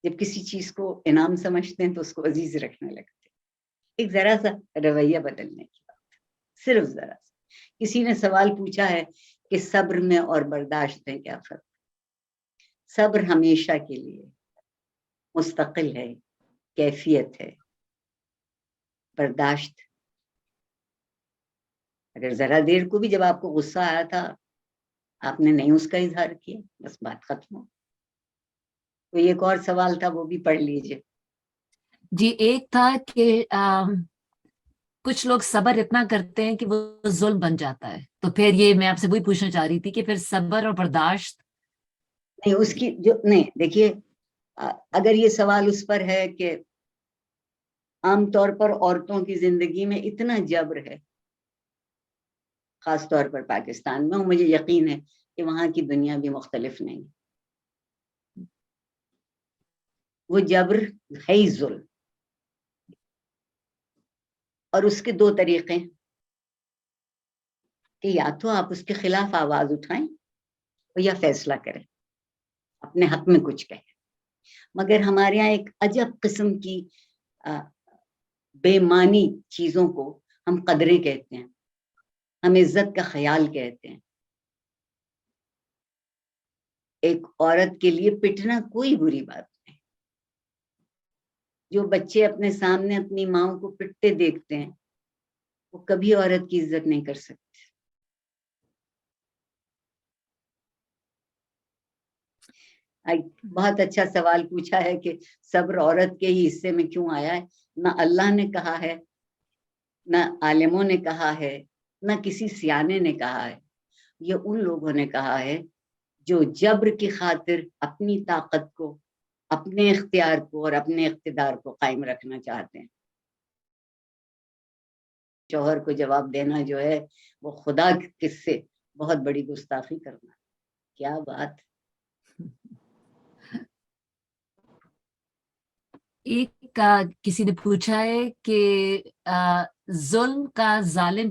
جب کسی چیز کو انعام سمجھتے ہیں تو اس کو عزیز رکھنے لگتے ہیں. ایک ذرا سا رویہ بدلنے کی بات, صرف ذرا سا. کسی نے سوال پوچھا ہے کہ صبر میں اور برداشت میں کیا فرق؟ صبر ہمیشہ کے لیے مستقل ہے, کیفیت ہے. برداشت اگر ذرا دیر کو بھی جب آپ کو غصہ آیا تھا آپ نے نہیں اس کا اظہار کیا, بس بات ختم ہو. تو ایک اور سوال تھا, وہ بھی پڑھ لیجئے. جی ایک تھا کہ کچھ لوگ صبر اتنا کرتے ہیں کہ وہ ظلم بن جاتا ہے, تو پھر یہ میں آپ سے وہی پوچھنا چاہ رہی تھی کہ پھر صبر اور برداشت. نہیں اس کی جو نہیں, دیکھیے اگر یہ سوال اس پر ہے کہ عام طور پر عورتوں کی زندگی میں اتنا جبر ہے, خاص طور پر پاکستان میں, مجھے یقین ہے کہ وہاں کی دنیا بھی مختلف نہیں. وہ جبر ہے ہی ظلم, اور اس کے دو طریقے ہیں کہ یا تو آپ اس کے خلاف آواز اٹھائیں یا فیصلہ کریں, اپنے حق میں کچھ کہیں. مگر ہمارے یہاں ایک عجب قسم کی بے معنی چیزوں کو ہم قدریں کہتے ہیں, ہم عزت کا خیال کہتے ہیں. ایک عورت کے لیے پٹنا کوئی بری بات نہیں. جو بچے اپنے سامنے اپنی ماں کو پٹتے دیکھتے ہیں وہ کبھی عورت کی عزت نہیں کر سکتے. بہت اچھا سوال پوچھا ہے کہ صبر عورت کے ہی حصے میں کیوں آیا ہے. نہ اللہ نے کہا ہے, نہ عالموں نے کہا ہے, نہ کسی سیانے نے کہا ہے. یہ ان لوگوں نے کہا ہے جو جبر کی خاطر اپنی طاقت کو, اپنے اختیار کو اور اپنے اقتدار کو قائم رکھنا چاہتے ہیں. شوہر کو جواب دینا جو ہے وہ خدا کس سے بہت بڑی گستاخی کرنا. کیا بات. ایک کسی نے پوچھا ہے کہ ظلم کا ظالم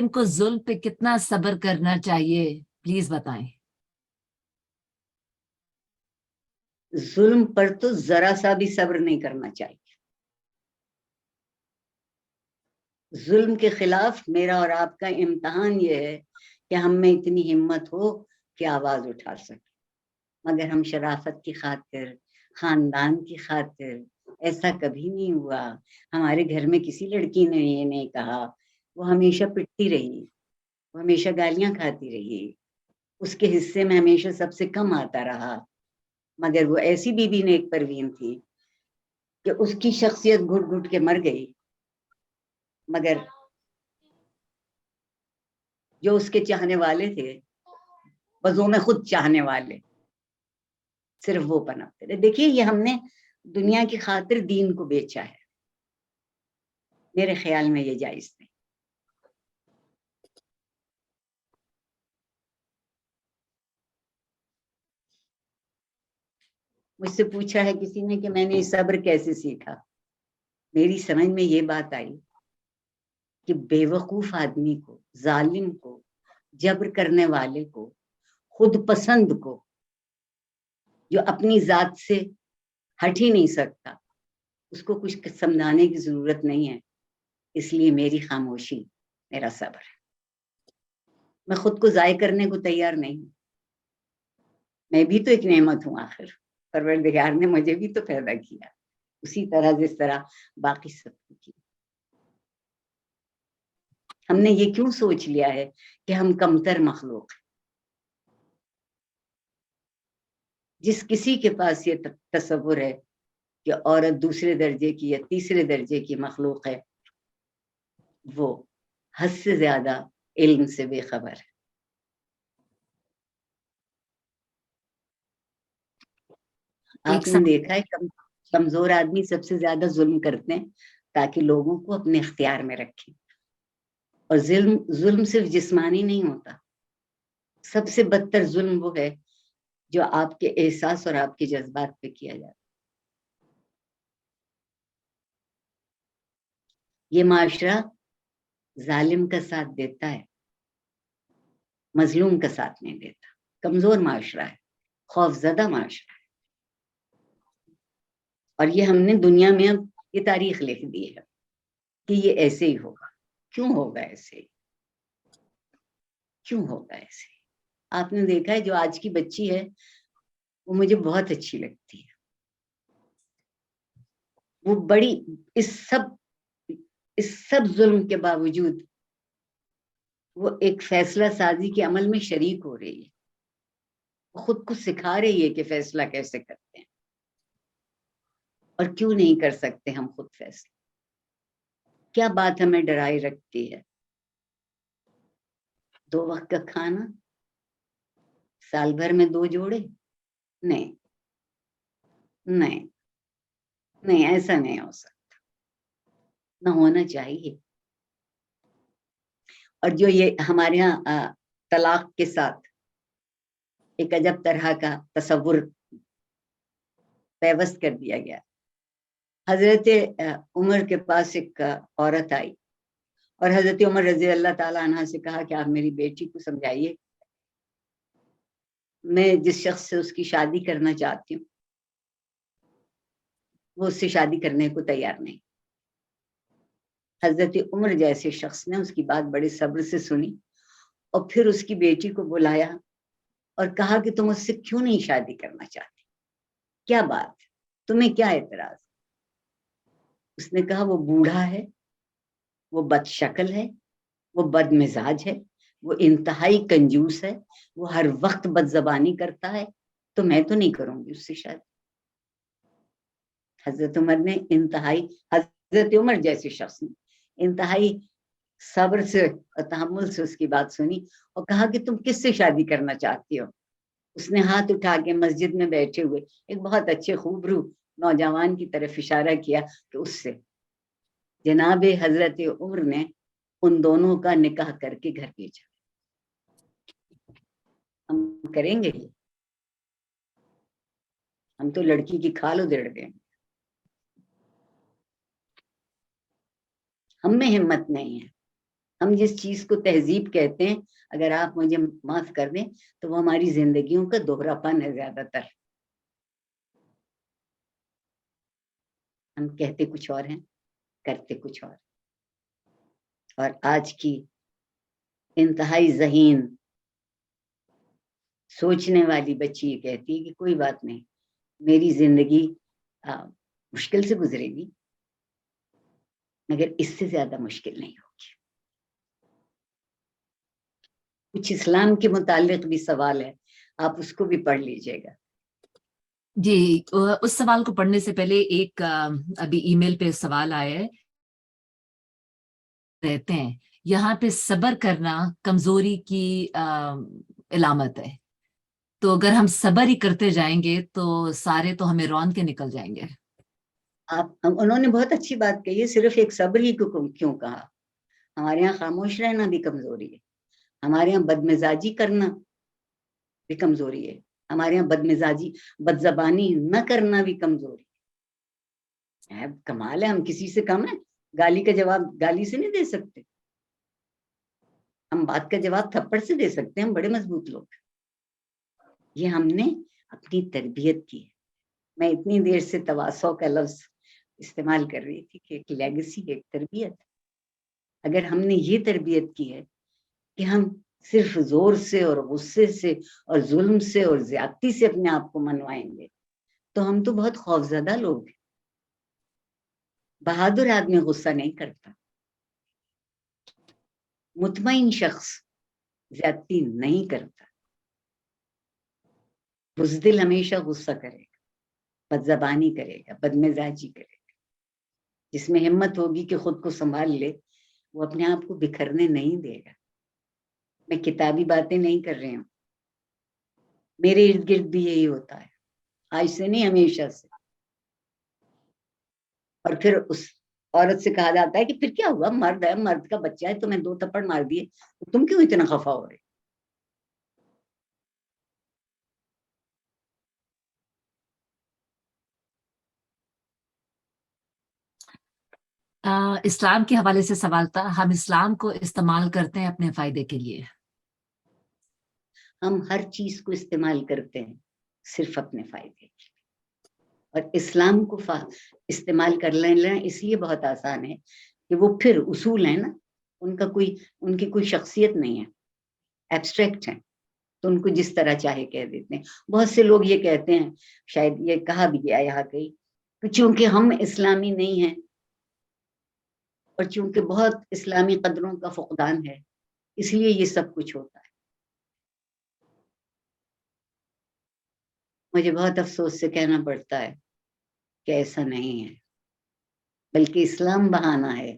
کو ظلم پہ کتنا صبر کرنا چاہیے, پلیز بتائیں. ظلم پر تو ذرا سا بھی صبر نہیں کرنا چاہیے. ظلم کے خلاف میرا اور آپ کا امتحان یہ ہے کہ ہم میں اتنی ہمت ہو کہ آواز اٹھا سکے. مگر ہم شرافت کی خاطر, خاندان کی خاطر, ایسا کبھی نہیں ہوا. ہمارے گھر میں کسی لڑکی نے یہ نہیں کہا. وہ ہمیشہ پٹتی رہی, وہ ہمیشہ گالیاں کھاتی رہی, اس کے حصے میں ہمیشہ سب سے کم آتا رہا. مگر وہ ایسی بیوی نیک پروین تھی کہ اس کی شخصیت گھٹ گھٹ کے مر گئی. مگر جو اس کے چاہنے والے تھے, بزوں میں خود چاہنے والے, صرف وہ پنپتے رہے. دیکھیے یہ ہم نے دنیا کی خاطر دین کو بیچا ہے, میرے خیال میں یہ جائز نہیں. مجھ سے پوچھا ہے کسی نے کہ میں نے صبر کیسے سیکھا. میری سمجھ میں یہ بات آئی کہ بے وقوف آدمی کو, ظالم کو, جبر کرنے والے کو, خود پسند کو, جو اپنی ذات سے ہٹ ہی نہیں سکتا, اس کو کچھ سمجھانے کی ضرورت نہیں ہے. اس لیے میری خاموشی میرا صبر ہے. میں خود کو ضائع کرنے کو تیار نہیں ہوں. میں بھی تو ایک نعمت ہوں, آخر پروردگار نے مجھے بھی تو پیدا کیا اسی طرح جس طرح باقی سب کو کیا. ہم نے یہ کیوں سوچ لیا ہے کہ ہم کمتر مخلوق ہیں. جس کسی کے پاس یہ تصور ہے کہ عورت دوسرے درجے کی یا تیسرے درجے کی مخلوق ہے, وہ حد سے زیادہ علم سے بے خبر ہے. آپ نے دیکھا ہے کمزور آدمی سب سے زیادہ ظلم کرتے ہیں تاکہ لوگوں کو اپنے اختیار میں رکھیں. اور ظلم صرف جسمانی نہیں ہوتا، سب سے بدتر ظلم وہ ہے جو آپ کے احساس اور آپ کے جذبات پہ کیا جاتا ہے. یہ معاشرہ ظالم کا ساتھ دیتا ہے، مظلوم کا ساتھ نہیں دیتا. کمزور معاشرہ ہے، خوف زدہ معاشرہ ہے. اور یہ ہم نے دنیا میں اب یہ تاریخ لکھ دی ہے کہ یہ ایسے ہی ہوگا. کیوں ہوگا ایسے ہی؟ کیوں ہوگا ایسے ہی؟ آپ نے دیکھا ہے جو آج کی بچی ہے وہ مجھے بہت اچھی لگتی ہے. وہ بڑی اس سب ظلم کے باوجود وہ ایک فیصلہ سازی کے عمل میں شریک ہو رہی ہے. وہ خود کو سکھا رہی ہے کہ فیصلہ کیسے کرتے ہیں. اور کیوں نہیں کر سکتے ہم خود فیصلہ؟ کیا بات ہمیں ڈرائے رکھتی ہے؟ 2 وقت کا کھانا، سال بھر میں 2 جوڑے؟ نہیں نہیں نہیں، ایسا نہیں ہو سکتا، نہ ہونا چاہیے. اور جو یہ ہمارے یہاں طلاق کے ساتھ ایک عجب طرح کا تصور پیوست کر دیا گیا. حضرت عمر کے پاس ایک عورت آئی اور حضرت عمر رضی اللہ تعالیٰ عنہ سے کہا کہ آپ میری بیٹی کو سمجھائیے، میں جس شخص سے اس کی شادی کرنا چاہتی ہوں وہ اس سے شادی کرنے کو تیار نہیں. حضرت عمر جیسے شخص نے اس کی بات بڑے صبر سے سنی اور پھر اس کی بیٹی کو بلایا اور کہا کہ تم اس سے کیوں نہیں شادی کرنا چاہتی؟ کیا بات؟ تمہیں کیا اعتراض؟ اس نے کہا وہ بوڑھا ہے، وہ بد شکل ہے، وہ بد مزاج ہے، وہ انتہائی کنجوس ہے، وہ ہر وقت بد زبانی کرتا ہے، تو میں تو نہیں کروں گی اس سے شادی. حضرت عمر نے حضرت عمر جیسے شخص نے انتہائی صبر سے اور تحمل سے اس کی بات سنی اور کہا کہ تم کس سے شادی کرنا چاہتی ہو؟ اس نے ہاتھ اٹھا کے مسجد میں بیٹھے ہوئے ایک بہت اچھے خوبرو نوجوان کی طرف اشارہ کیا کہ اس سے. جناب حضرت عمر نے ان دونوں کا نکاح کر کے گھر بھیجا. ہم کریں گے یہ؟ ہم تو لڑکی کی کھال ادھیڑ دیں. ہم میں ہمت نہیں ہے. ہم جس چیز کو تہذیب کہتے ہیں، اگر آپ مجھے معاف کر دیں تو وہ ہماری زندگیوں کا دوہرا پن ہے. زیادہ تر ہم کہتے کچھ اور ہیں، کرتے کچھ اور. اور آج کی انتہائی ذہین سوچنے والی بچی یہ کہتی ہے کہ کوئی بات نہیں، میری زندگی مشکل سے گزرے گی مگر اس سے زیادہ مشکل نہیں ہوگی. کچھ اسلام کے متعلق بھی سوال ہے، آپ اس کو بھی پڑھ لیجئے گا. جی، اس سوال کو پڑھنے سے پہلے ایک ابھی ای میل پہ سوال آیا ہے. رہتے ہیں یہاں پہ صبر کرنا کمزوری کی علامت ہے، تو اگر ہم صبر ہی کرتے جائیں گے تو سارے تو ہمیں رون کے نکل جائیں گے. انہوں نے بہت اچھی بات کہی ہے. صرف ایک صبر ہی کو کیوں کہا؟ ہمارے یہاں خاموش رہنا بھی کمزوری ہے، ہمارے یہاں بدمزاجی کرنا بھی کمزوری ہے، ہمارے یہاں بد زبانی نہ کرنا بھی کمزوری ہے. کمال ہے، ہم کسی سے کم ہے؟ گالی کا جواب گالی سے نہیں دے سکتے، ہم بات کا جواب تھپڑ سے دے سکتے ہیں. ہم بڑے مضبوط لوگ. یہ ہم نے اپنی تربیت کی ہے. میں اتنی دیر سے تواصع کا لفظ استعمال کر رہی تھی کہ ایک لیگیسی، ایک تربیت. اگر ہم نے یہ تربیت کی ہے کہ ہم صرف زور سے اور غصے سے اور ظلم سے اور زیادتی سے اپنے آپ کو منوائیں گے تو ہم تو بہت خوفزدہ لوگ ہیں. بہادر آدمی غصہ نہیں کرتا، مطمئن شخص زیادتی نہیں کرتا. بزدل ہمیشہ غصہ کرے گا، بد زبانی کرے گا، بدمزاجی کرے گا. جس میں ہمت ہوگی کہ خود کو سنبھال لے وہ اپنے آپ کو بکھرنے نہیں دے گا. میں کتابی باتیں نہیں کر رہی ہوں، میرے ارد گرد بھی یہی ہوتا ہے، آج سے نہیں ہمیشہ سے. اور پھر عورت سے کہا جاتا ہے کہ پھر کیا ہوا, مرد ہے, مرد کا بچہ ہے, تمہیں 2 تھپڑ مار دیے, تم کیوں اتنا خفا ہو رہے؟ اسلام کے حوالے سے سوال تھا, ہم اسلام کو استعمال کرتے ہیں اپنے فائدے کے لیے. ہم ہر چیز کو استعمال کرتے ہیں صرف اپنے فائدے کے لیے, اور اسلام کو استعمال کر لینا اس لیے بہت آسان ہے کہ وہ پھر اصول ہیں نا, ان کی کوئی شخصیت نہیں ہے, ایبسٹریکٹ ہیں, تو ان کو جس طرح چاہے کہہ دیتے ہیں. بہت سے لوگ یہ کہتے ہیں, شاید یہ کہا بھی گیا یہاں کہیں, کہ چونکہ ہم اسلامی نہیں ہیں اور چونکہ بہت اسلامی قدروں کا فقدان ہے, اس لیے یہ سب کچھ ہوتا ہے. مجھے بہت افسوس سے کہنا پڑتا ہے کہ ایسا نہیں ہے, بلکہ اسلام بہانہ ہے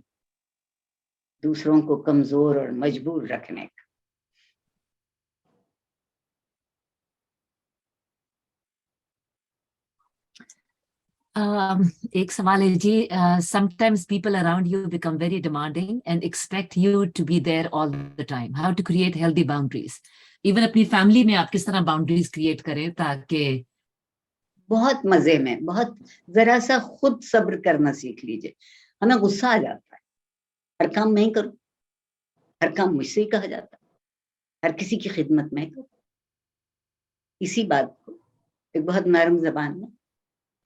دوسروں کو کمزور اور مجبور رکھنے کا. ایک سوال ہے جی, sometimes people around you become very demanding and expect you to be there all the time. How to create healthy boundaries? Even اپنی فیملی میں آپ کس طرح باؤنڈریز کریٹ کریں تاکہ بہت مزے میں, بہت ذرا سا خود صبر کرنا سیکھ لیجئے. ہمیں غصہ آ جاتا ہے, ہر کام میں ہی کروں, ہر کام مجھ سے ہی کہا جاتا ہے, ہر کسی کی خدمت میں کروں. اسی بات کو ایک بہت نرم زبان میں,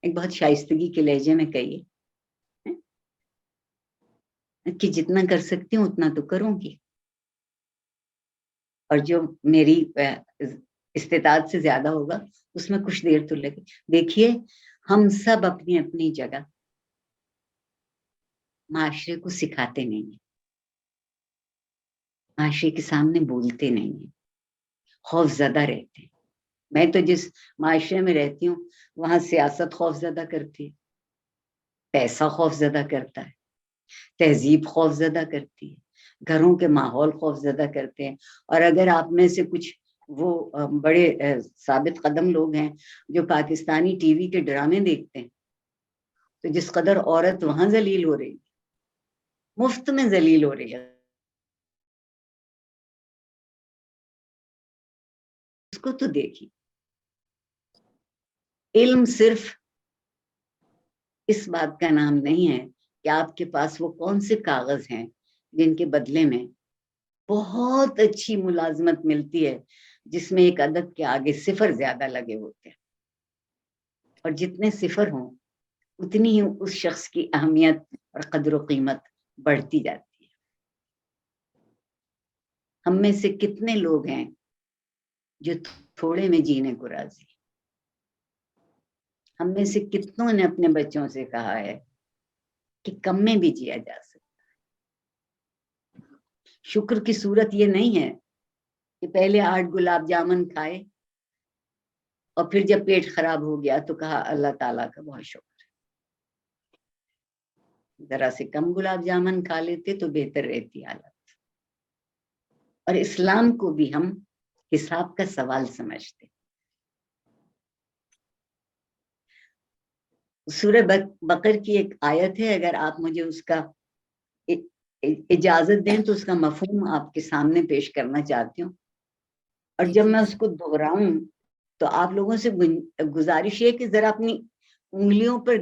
ایک بہت شائستگی کے لہجے میں کہیے کہ جتنا کر سکتی ہوں اتنا تو کروں گی, اور جو میری استطاعت سے زیادہ ہوگا اس میں کچھ دیر تو لگے. دیکھیے, ہم سب اپنی اپنی جگہ معاشرے کو سکھاتے نہیں ہیں, معاشرے کے سامنے بولتے نہیں ہیں, خوف زدہ رہتے ہیں. میں تو جس معاشرے میں رہتی ہوں وہاں سیاست خوف زدہ کرتی ہے, پیسہ خوف زدہ کرتا ہے, تہذیب خوف زدہ کرتی ہے, گھروں کے ماحول خوف زدہ کرتے ہیں. اور اگر آپ میں سے کچھ وہ بڑے ثابت قدم لوگ ہیں جو پاکستانی ٹی وی کے ڈرامے دیکھتے ہیں, تو جس قدر عورت وہاں ذلیل ہو رہی, مفت میں ذلیل ہو رہی ہے, اس کو تو دیکھیے. علم صرف اس بات کا نام نہیں ہے کہ آپ کے پاس وہ کون سے کاغذ ہیں جن کے بدلے میں بہت اچھی ملازمت ملتی ہے جس میں ایک عدد کے آگے صفر زیادہ لگے ہوتے ہیں, اور جتنے صفر ہوں اتنی ہی اس شخص کی اہمیت اور قدر و قیمت بڑھتی جاتی ہے. ہم میں سے کتنے لوگ ہیں جو تھوڑے میں جینے کو راضی, ہم میں سے کتنوں نے اپنے بچوں سے کہا ہے کہ کم میں بھی جیا جا سکتا ہے. شکر کی صورت یہ نہیں ہے کہ پہلے 8 گلاب جامن کھائے اور پھر جب پیٹ خراب ہو گیا تو کہا اللہ تعالیٰ کا بہت شکر ہے. ذرا سے کم گلاب جامن کھا لیتے تو بہتر رہتی حالت. اور اسلام کو بھی ہم حساب کا سوال سمجھتے. سورہ بقر کی ایک آیت ہے, اگر آپ مجھے اس کا اجازت دیں تو اس کا مفہوم آپ کے سامنے پیش کرنا چاہتی ہوں, اور جب میں اس کو دہراؤں تو آپ لوگوں سے گزارش ہے کہ ذرا اپنی انگلیوں پر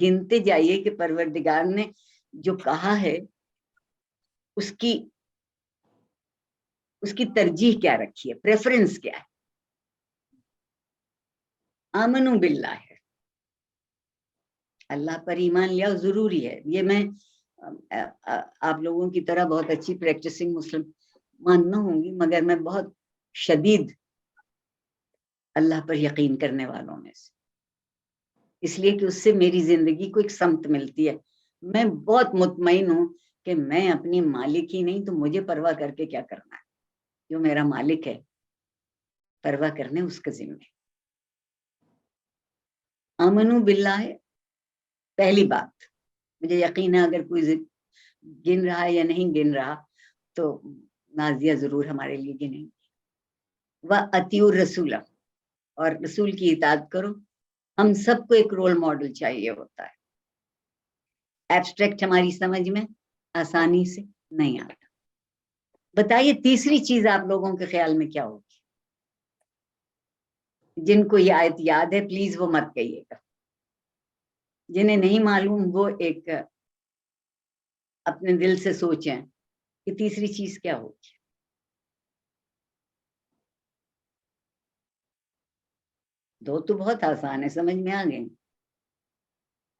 گنتے جائیے کہ پروردگار نے جو کہا ہے اس کی ترجیح کیا رکھی ہے, پریفرنس کیا ہے. آمنو باللہ ہے, اللہ پر ایمان لیا ضروری ہے. یہ میں آپ لوگوں کی طرح بہت اچھی پریکٹسنگ مسلمان نہ ہوں گی, مگر میں بہت شدید اللہ پر یقین کرنے والوں میں سے, اس لیے کہ اس سے میری زندگی کو ایک سمت ملتی ہے. میں بہت مطمئن ہوں کہ میں اپنی مالک ہی نہیں تو مجھے پرواہ کر کے کیا کرنا ہے, جو میرا مالک ہے پرواہ کرنے اس کا ذمہ ہے. آمنو باللہ ہے پہلی بات. مجھے یقین ہے اگر کوئی گن رہا ہے یا نہیں گن رہا تو نازیہ ضرور ہمارے لیے گنیں گی. وَأَطِیعُوا الرَّسُولَ, اور رسول کی اطاعت کرو. ہم سب کو ایک رول ماڈل چاہیے ہوتا ہے. ایبسٹریکٹ ہماری سمجھ میں آسانی سے نہیں آتا. بتائیے تیسری چیز آپ لوگوں کے خیال میں کیا ہوگی؟ جن کو یہ آیت یاد ہے پلیز وہ مت کہیے گا. جنہیں نہیں معلوم وہ ایک اپنے دل سے سوچیں کہ تیسری چیز کیا ہوگی. دو تو بہت آسان ہے، سمجھ میں آ گئے.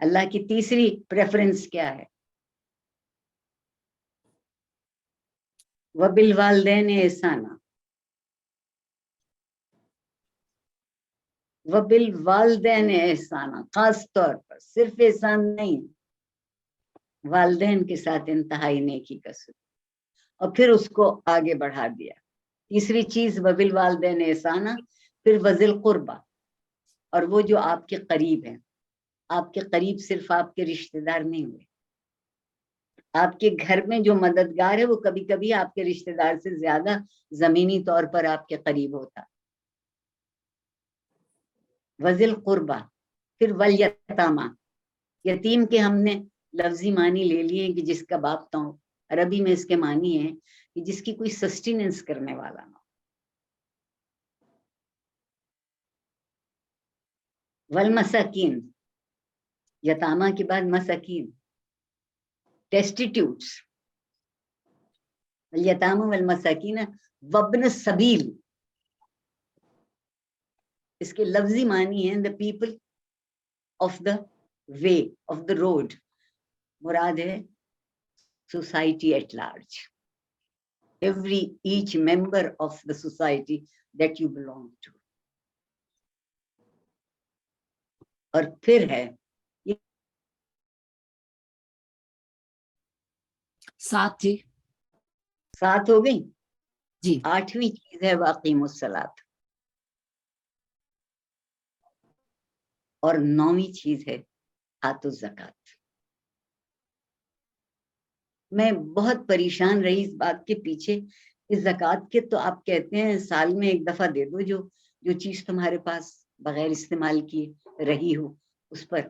اللہ کی تیسری پریفرنس کیا ہے؟ وَبِالْوَالِدَيْنِ إِحْسَانًا. وَبِالْوَالِدَيْنِ إِحْسَانًا، خاص طور پر صرف احسان نہیں، والدین کے ساتھ انتہائی نیکی کا سلوک، اور پھر اس کو آگے بڑھا دیا. تیسری چیز وَبِالْوَالِدَيْنِ إِحْسَانًا، پھر وَذِي الْقُرْبَى، اور وہ جو آپ کے قریب ہیں. آپ کے قریب صرف آپ کے رشتہ دار نہیں ہوئے، آپ کے گھر میں جو مددگار ہے وہ کبھی کبھی آپ کے رشتہ دار سے زیادہ زمینی طور پر آپ کے قریب ہوتا. وذی القربہ، پھر والیتامہ، یتیم کے ہم نے لفظی معنی لے لیے کہ جس کا باپ تو ہو. عربی میں اس کے معنی ہے کہ جس کی کوئی سسٹیننس کرنے والا نہ ہو. والمساکین، یتامہ کے بعد مساکین، ڈیسٹیٹیوٹس. والیتامہ والمساکین وابن السبیل، اس کے لفظی معنی ہیں the people of the way, of the road. مراد ہے society at large, each member of the society that you belong to. اور پھر ہے یہ 7 جی 7 ہو گئی. جی 8ویں چیز ہے واقیم الصلاۃ، اور 9ویں چیز ہے آتو الزکات. میں بہت پریشان رہی اس بات کے پیچھے کہ زکوٰۃ کے تو آپ کہتے ہیں سال میں ایک دفعہ دے دو، جو چیز تمہارے پاس بغیر استعمال کیے رہی ہو اس پر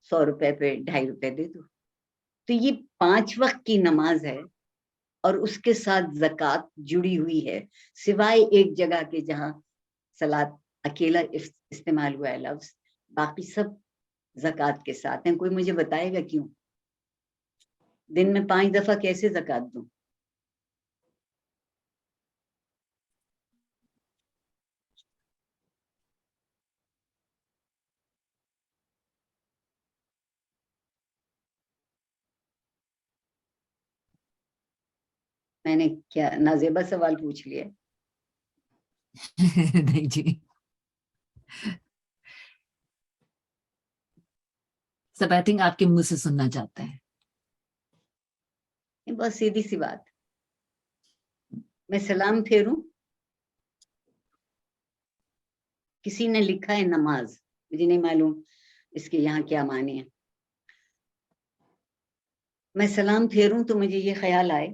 100 روپے پہ 2.5 روپے دے دو. تو یہ 5 وقت کی نماز ہے اور اس کے ساتھ زکوٰۃ جڑی ہوئی ہے، سوائے ایک جگہ کے جہاں صلاۃ اکیلا استعمال ہوا ہے لفظ، باقی سب زکوٰۃ کے ساتھ ہیں. کوئی مجھے بتائے گا کیوں؟ دن میں 5 دفعہ کیسے زکوٰۃ دوں؟ میں نے کیا نازیبہ سوال پوچھ لیا؟ نہیں جی، سب آئی تھنک آپ کے منہ سے سننا چاہتے ہیں. بس سیدھی سی بات، میں سلام پھیروں، کسی نے لکھا ہے نماز، مجھے نہیں معلوم اس کے یہاں کیا معنی ہے. میں سلام پھیروں تو مجھے یہ خیال آئے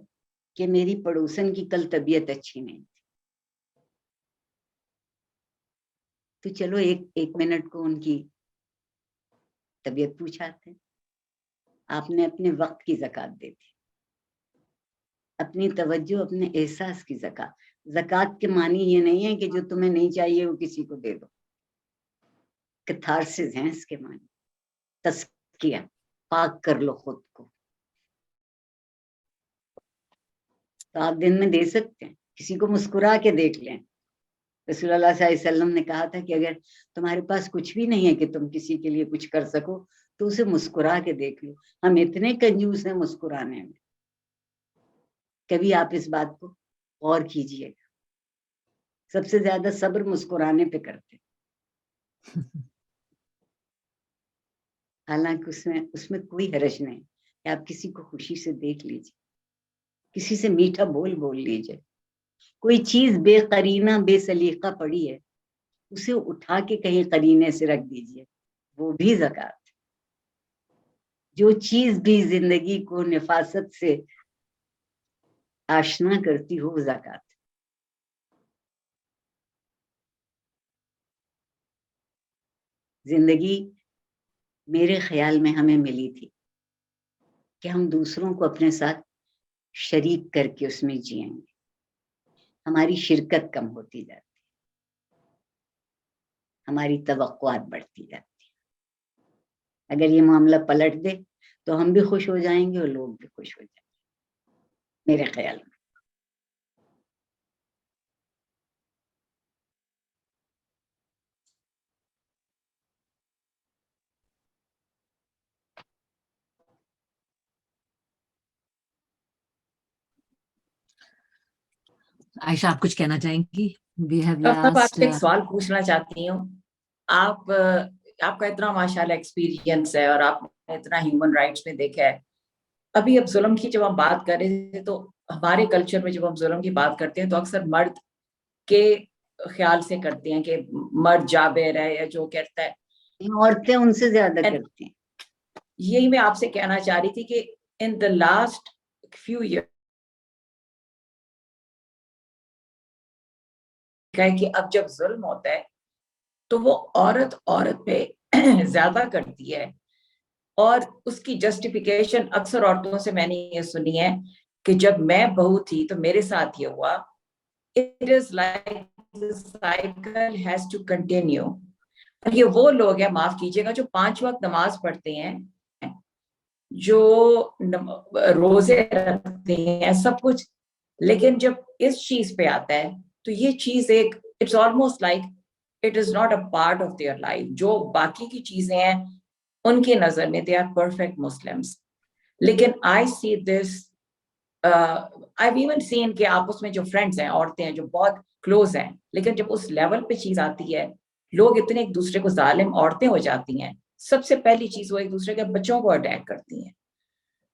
کہ میری پڑوسن کی کل طبیعت اچھی نہیں تھی، تو چلو ایک منٹ کو ان کی طبیعت پوچھاتے ہیں. آپ نے اپنے وقت کی زکوٰۃ دے دی، اپنی توجہ، اپنے احساس کی زکوٰۃ. زکوٰۃ کے معنی یہ نہیں ہے کہ جو تمہیں نہیں چاہیے وہ کسی کو دے دو. کتھارسس ہیں اس کے معنی، تزکیہ، پاک کر لو خود کو. تو آپ دن میں دے سکتے ہیں، کسی کو مسکرا کے دیکھ لیں. رسول اللہ صلی اللہ علیہ وسلم نے کہا تھا کہ اگر تمہارے پاس کچھ بھی نہیں ہے کہ تم کسی کے لیے کچھ کر سکو تو اسے مسکرا کے دیکھ لو. ہم اتنے کنجوس ہیں مسکرانے میں. کبھی آپ اس بات کو غور کیجئے گا، سب سے زیادہ صبر مسکرانے پہ کرتے، حالانکہ اس میں کوئی حرج نہیں کہ آپ کسی کو خوشی سے دیکھ لیجئے، کسی سے میٹھا بول لیجئے. کوئی چیز بے قرینہ بے سلیقہ پڑی ہے اسے اٹھا کے کہیں قرینے سے رکھ دیجئے، وہ بھی زکوٰۃ. جو چیز بھی زندگی کو نفاست سے آشنا کرتی ہو وہ زکوٰۃ. زندگی میرے خیال میں ہمیں ملی تھی کہ ہم دوسروں کو اپنے ساتھ شریک کر کے اس میں جئیں گے. ہماری شرکت کم ہوتی جاتی ہے, ہماری توقعات بڑھتی جاتی ہے. اگر یہ معاملہ پلٹ دے تو ہم بھی خوش ہو جائیں گے اور لوگ بھی خوش ہو جائیں گے, میرے خیال میں. عائشہ آپ کچھ کہنا چاہیں گی؟ We have ڈاکٹر صاحب آپ last سے ایک سوال پوچھنا چاہتی ہوں. آپ کا اتنا ماشاءاللہ ایکسپیرینس ہے اور آپ نے اتنا ہیومن رائٹس میں دیکھا ہے. ابھی اب ظلم کی جب ہم بات کر رہے تھے تو ہمارے کلچر میں جب ہم ظلم کی بات کرتے ہیں تو اکثر مرد کے خیال سے کرتے ہیں کہ مرد جابر ہے یا جو کہتا ہے. عورتیں ان سے زیادہ کرتی ہیں. یہی میں آپ سے کہنا چاہ رہی تھی کہ ان دا لاسٹ فیو ایئر کہ اب جب ظلم ہوتا ہے تو وہ عورت پہ زیادہ کرتی ہے, اور اس کی جسٹیفیکیشن اکثر عورتوں سے میں نے یہ سنی ہے کہ جب میں بہو تھی تو میرے ساتھ یہ ہوا. It is like the cycle has to continue. اور یہ وہ لوگ ہیں, معاف کیجیے گا, جو 5 وقت نماز پڑھتے ہیں, جو روزے رکھتے ہیں, سب کچھ, لیکن جب اس چیز پہ آتا ہے تو یہ چیز ایک it's almost like it is not a part of their life. جو باقی کی چیزیں ہیں ان کی نظر میں they are perfect Muslims. لیکن I see this I've even seen کہ آپس میں جو فرینڈز ہیں, عورتیں ہیں جو بہت کلوز ہیں, لیکن جب اس لیول پہ چیز آتی ہے لوگ اتنے ایک دوسرے کو ظالم عورتیں ہو جاتی ہیں, سب سے پہلی چیز وہ ایک دوسرے کے بچوں کو اٹیک کرتی ہیں.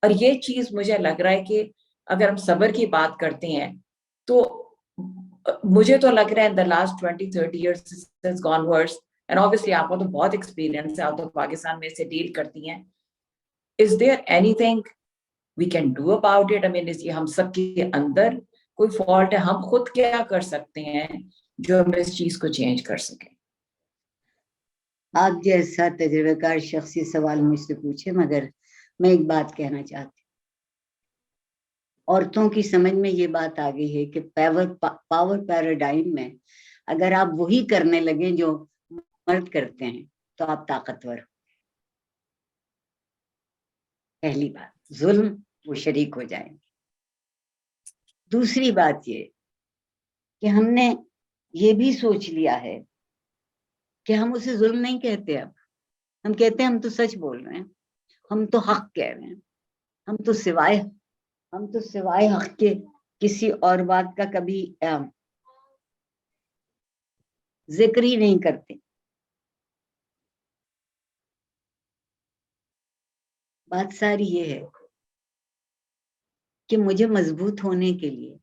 اور یہ چیز مجھے لگ رہا ہے کہ اگر ہم صبر کی بات کرتے ہیں تو مجھے تو لگ رہا ہے in the last 20-30 years has gone worse, and obviously آپ کو تو بہت ایکسپیرینس ہے, آپ تو پاکستان میں سے ڈیل کرتی ہیں. Is there anything we can do about it? I mean, یہ ہم سب کے اندر کوئی فالٹ ہے, ہم خود کیا کر سکتے ہیں جو ہم اس چیز کو چینج کر سکیں؟ آپ جیسا تجربہ کار شخصی سوال مجھ سے پوچھے, مگر میں ایک بات کہنا چاہتی ہوں. عورتوں کی سمجھ میں یہ بات آ گئی ہے کہ پاور پیراڈائم میں اگر آپ وہی کرنے لگیں جو مرد کرتے ہیں تو آپ طاقتور ہو. پہلی بات, ظلم وہ شریک ہو جائیں گے. دوسری بات یہ کہ ہم نے یہ بھی سوچ لیا ہے کہ ہم اسے ظلم نہیں کہتے, اب ہم کہتے ہیں ہم تو سچ بول رہے ہیں, ہم تو حق کہہ رہے ہیں, ہم تو سوائے حق کے کسی اور بات کا کبھی ذکر ہی نہیں کرتے. بات ساری یہ ہے کہ مجھے مضبوط ہونے کے لیے,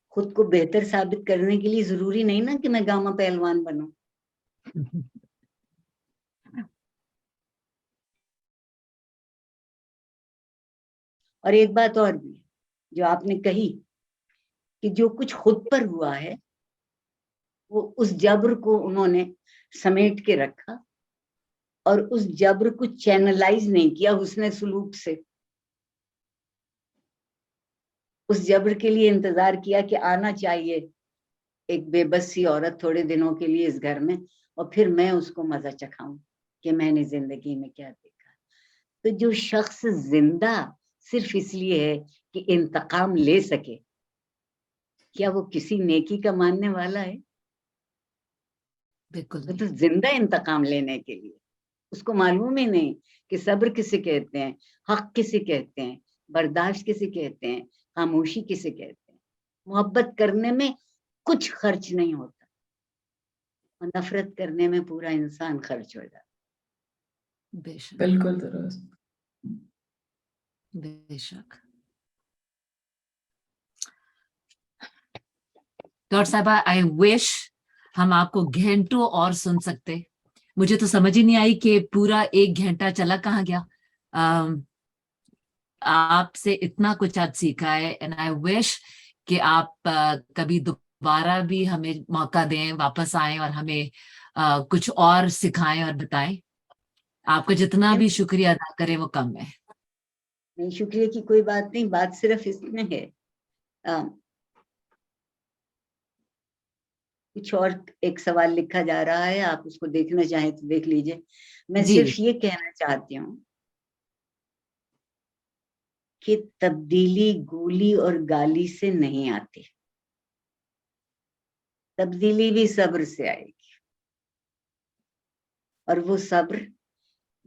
خود کو بہتر ثابت کرنے کے لیے ضروری نہیں نا کہ میں گاما پہلوان بنوں. اور ایک بات اور بھی جو آپ نے کہی کہ جو کچھ خود پر ہوا ہے وہ اس جبر کو انہوں نے سمیٹ کے رکھا اور اس جبر کو چینلائز نہیں کیا حسن سلوک سے. اس جبر کے لیے انتظار کیا کہ آنا چاہیے ایک بے بس سی عورت تھوڑے دنوں کے لیے اس گھر میں, اور پھر میں اس کو مزہ چکھاؤں کہ میں نے زندگی میں کیا دیکھا. تو جو شخص زندہ صرف اس لیے ہے کہ انتقام لے سکے, کیا وہ کسی نیکی کا ماننے والا ہے؟ بالکل وہ تو زندہ انتقام لینے کے لیے, اس کو معلوم ہی نہیں کہ صبر کسے کہتے ہیں, حق کسے کہتے ہیں, برداشت کسے کہتے ہیں, خاموشی کسے کہتے ہیں. محبت کرنے میں کچھ خرچ نہیں ہوتا, اور نفرت کرنے میں پورا انسان خرچ ہو جاتا. بے شک, بالکل درست. بے شک. ڈاکٹر صاحبہ, آئی وش ہم آپ کو گھنٹوں اور سن سکتے. مجھے تو سمجھ ہی نہیں آئی کہ پورا 1 گھنٹہ چلا کہاں گیا. آپ سے اتنا کچھ آج سیکھا ہے, اینڈ آئی وش کہ آپ کبھی دوبارہ بھی ہمیں موقع دیں, واپس آئیں اور ہمیں کچھ اور سکھائیں اور بتائیں. آپ کا جتنا بھی شکریہ ادا کریں وہ کم ہے. نہیں شکریہ کی کوئی بات نہیں, بات صرف اس میں ہے کچھ اور ایک سوال لکھا جا رہا ہے, آپ اس کو دیکھنا چاہیں تو دیکھ لیجئے. میں جی. صرف یہ کہنا چاہتی ہوں کہ تبدیلی گولی اور گالی سے نہیں آتی, تبدیلی بھی صبر سے آئے گی, اور وہ صبر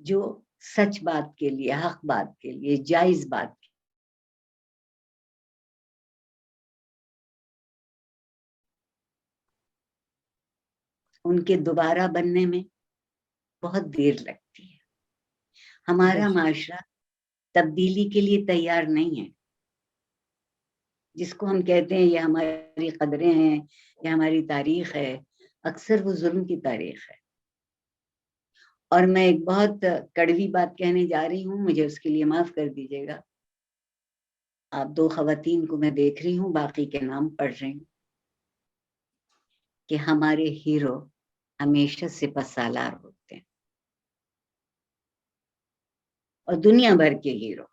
جو سچ بات کے لیے, حق بات کے لیے, جائز بات کے ان کے دوبارہ بننے میں بہت دیر لگتی ہے. ہمارا معاشرہ تبدیلی کے لیے تیار نہیں ہے. جس کو ہم کہتے ہیں یہ ہماری قدریں ہیں, یہ ہماری تاریخ ہے, اکثر وہ ظلم کی تاریخ ہے. اور میں ایک بہت کڑوی بات کہنے جا رہی ہوں, مجھے اس کے لیے معاف کر دیجیے گا. آپ دو خواتین کو میں دیکھ رہی ہوں, باقی کے نام پڑھ رہی ہوں, کہ ہمارے ہیرو ہمیشہ سپہ سالار ہوتے ہیں, اور دنیا بھر کے ہیرو.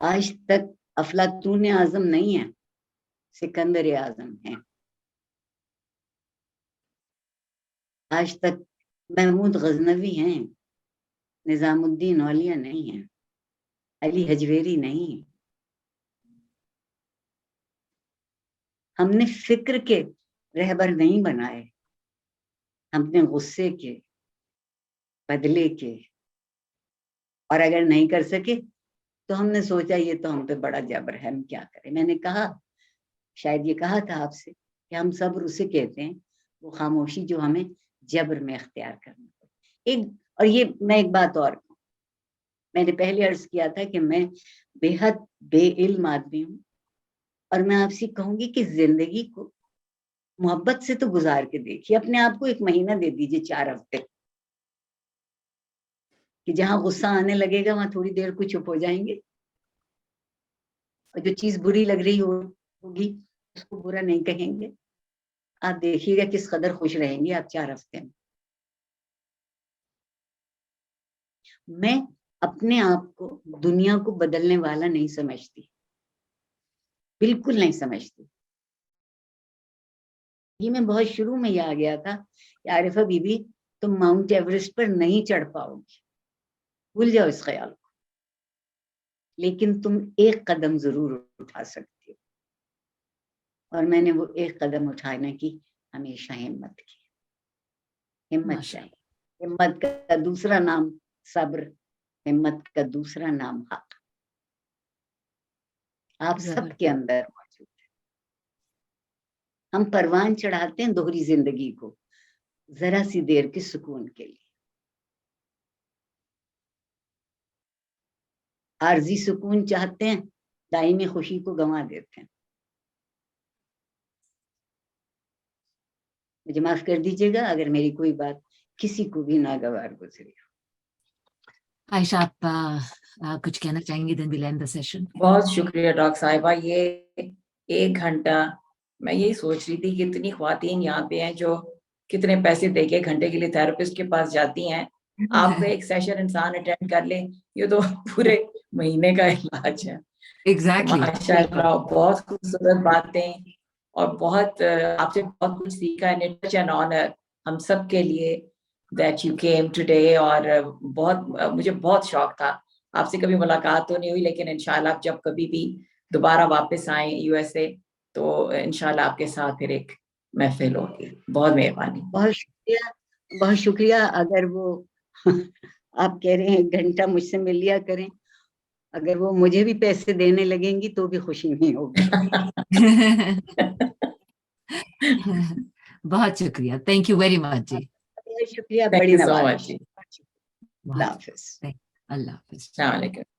آج تک افلاطون اعظم نہیں ہے, سکندر اعظم ہیں. آج تک محمود غزنوی ہیں, نظام الدین اولیاء نہیں ہیں, علی حجویری نہیں ہیں. ہم نے فکر کے رہبر نہیں بنائے, ہم نے غصے کے, بدلے کے, اور اگر نہیں کر سکے تو ہم نے سوچا یہ تو ہم پہ بڑا جبر ہے, ہم کیا کریں. میں نے کہا, شاید یہ کہا تھا آپ سے, کہ ہم صبر اسے کہتے ہیں وہ خاموشی جو ہمیں جبر میں اختیار کرنا پڑے. اور یہ میں ایک بات اور کہوں, میں نے پہلے عرض کیا تھا کہ میں بے حد بے علم آدمی ہوں, اور میں آپ سے کہوں گی کہ زندگی کو محبت سے تو گزار کے دیکھیے. اپنے آپ کو 1 مہینہ دے دیجیے, 4 ہفتے, کہ جہاں غصہ آنے لگے گا وہاں تھوڑی دیر کو چپ ہو جائیں گے, اور جو چیز بری لگ رہی ہوگی اس کو برا نہیں کہیں گے. آپ دیکھیے گا کس قدر خوش رہیں گے آپ 4 ہفتے میں. میں اپنے آپ کو دنیا کو بدلنے والا نہیں سمجھتی, بالکل نہیں سمجھتی. یہ میں بہت شروع میں یہ آ گیا تھا کہ عارفہ بی بی تم ماؤنٹ ایوریسٹ پر نہیں چڑھ پاؤ گی, بھول جاؤ اس خیال کو, لیکن تم ایک قدم ضرور اٹھا سکتی ہو. اور میں نے وہ ایک قدم اٹھانے کی ہمیشہ ہمت کی. ہمت چاہیے. ہمت کا دوسرا نام صبر, ہمت کا دوسرا نام حق. آپ سب کے اندر موجود ہے. ہم پروان چڑھاتے ہیں دوہری زندگی کو ذرا سی دیر کے سکون کے لیے. عارضی سکون چاہتے ہیں, دائمی خوشی کو گنوا دیتے ہیں. مجھے معاف کر دیجیے گا اگر میری کوئی بات کسی کو بھی ناگوار گزری. عائشہ, آپ کچھ کہنا چاہیں گے؟ then we'll end the session. بہت شکریہ ڈاکٹر صاحبہ. یہ 1 گھنٹہ میں یہی سوچ رہی تھی کہ اتنی خواتین یہاں پہ ہیں جو کتنے پیسے دے کے گھنٹے کے لیے تھراپسٹ کے پاس جاتی ہیں. آپ کا ایک سیشن انسان اٹینڈ کر لے, یہ تو پورے مہینے کا علاج ہے. Exactly. ماشاء اللہ, بہت خوبصورت باتیں, اور بہت آپ سے بہت کچھ سیکھا. اینڈ اٹس این آنر ہم سب کے لیے that you came today. اور مجھے بہت شوق تھا. آپ سے کبھی ملاقات تو نہیں ہوئی, لیکن انشاءاللہ آپ جب کبھی بھی دوبارہ واپس آئیں USA تو انشاءاللہ آپ کے ساتھ پھر ایک محفل ہوگی. بہت مہربانی. بہت شکریہ, بہت شکریہ. اگر وہ آپ کہہ رہے ہیں 1 گھنٹہ مجھ سے مل لیا کریں, اگر وہ مجھے بھی پیسے دینے لگیں گی تو بھی خوشی نہیں ہوگی. بہت شکریہ. تھینک یو ویری مچ جی. بہت شکریہ, Thank بڑی you so نواز. much. اللہ حافظ. اللہ حافظ. السلام علیکم.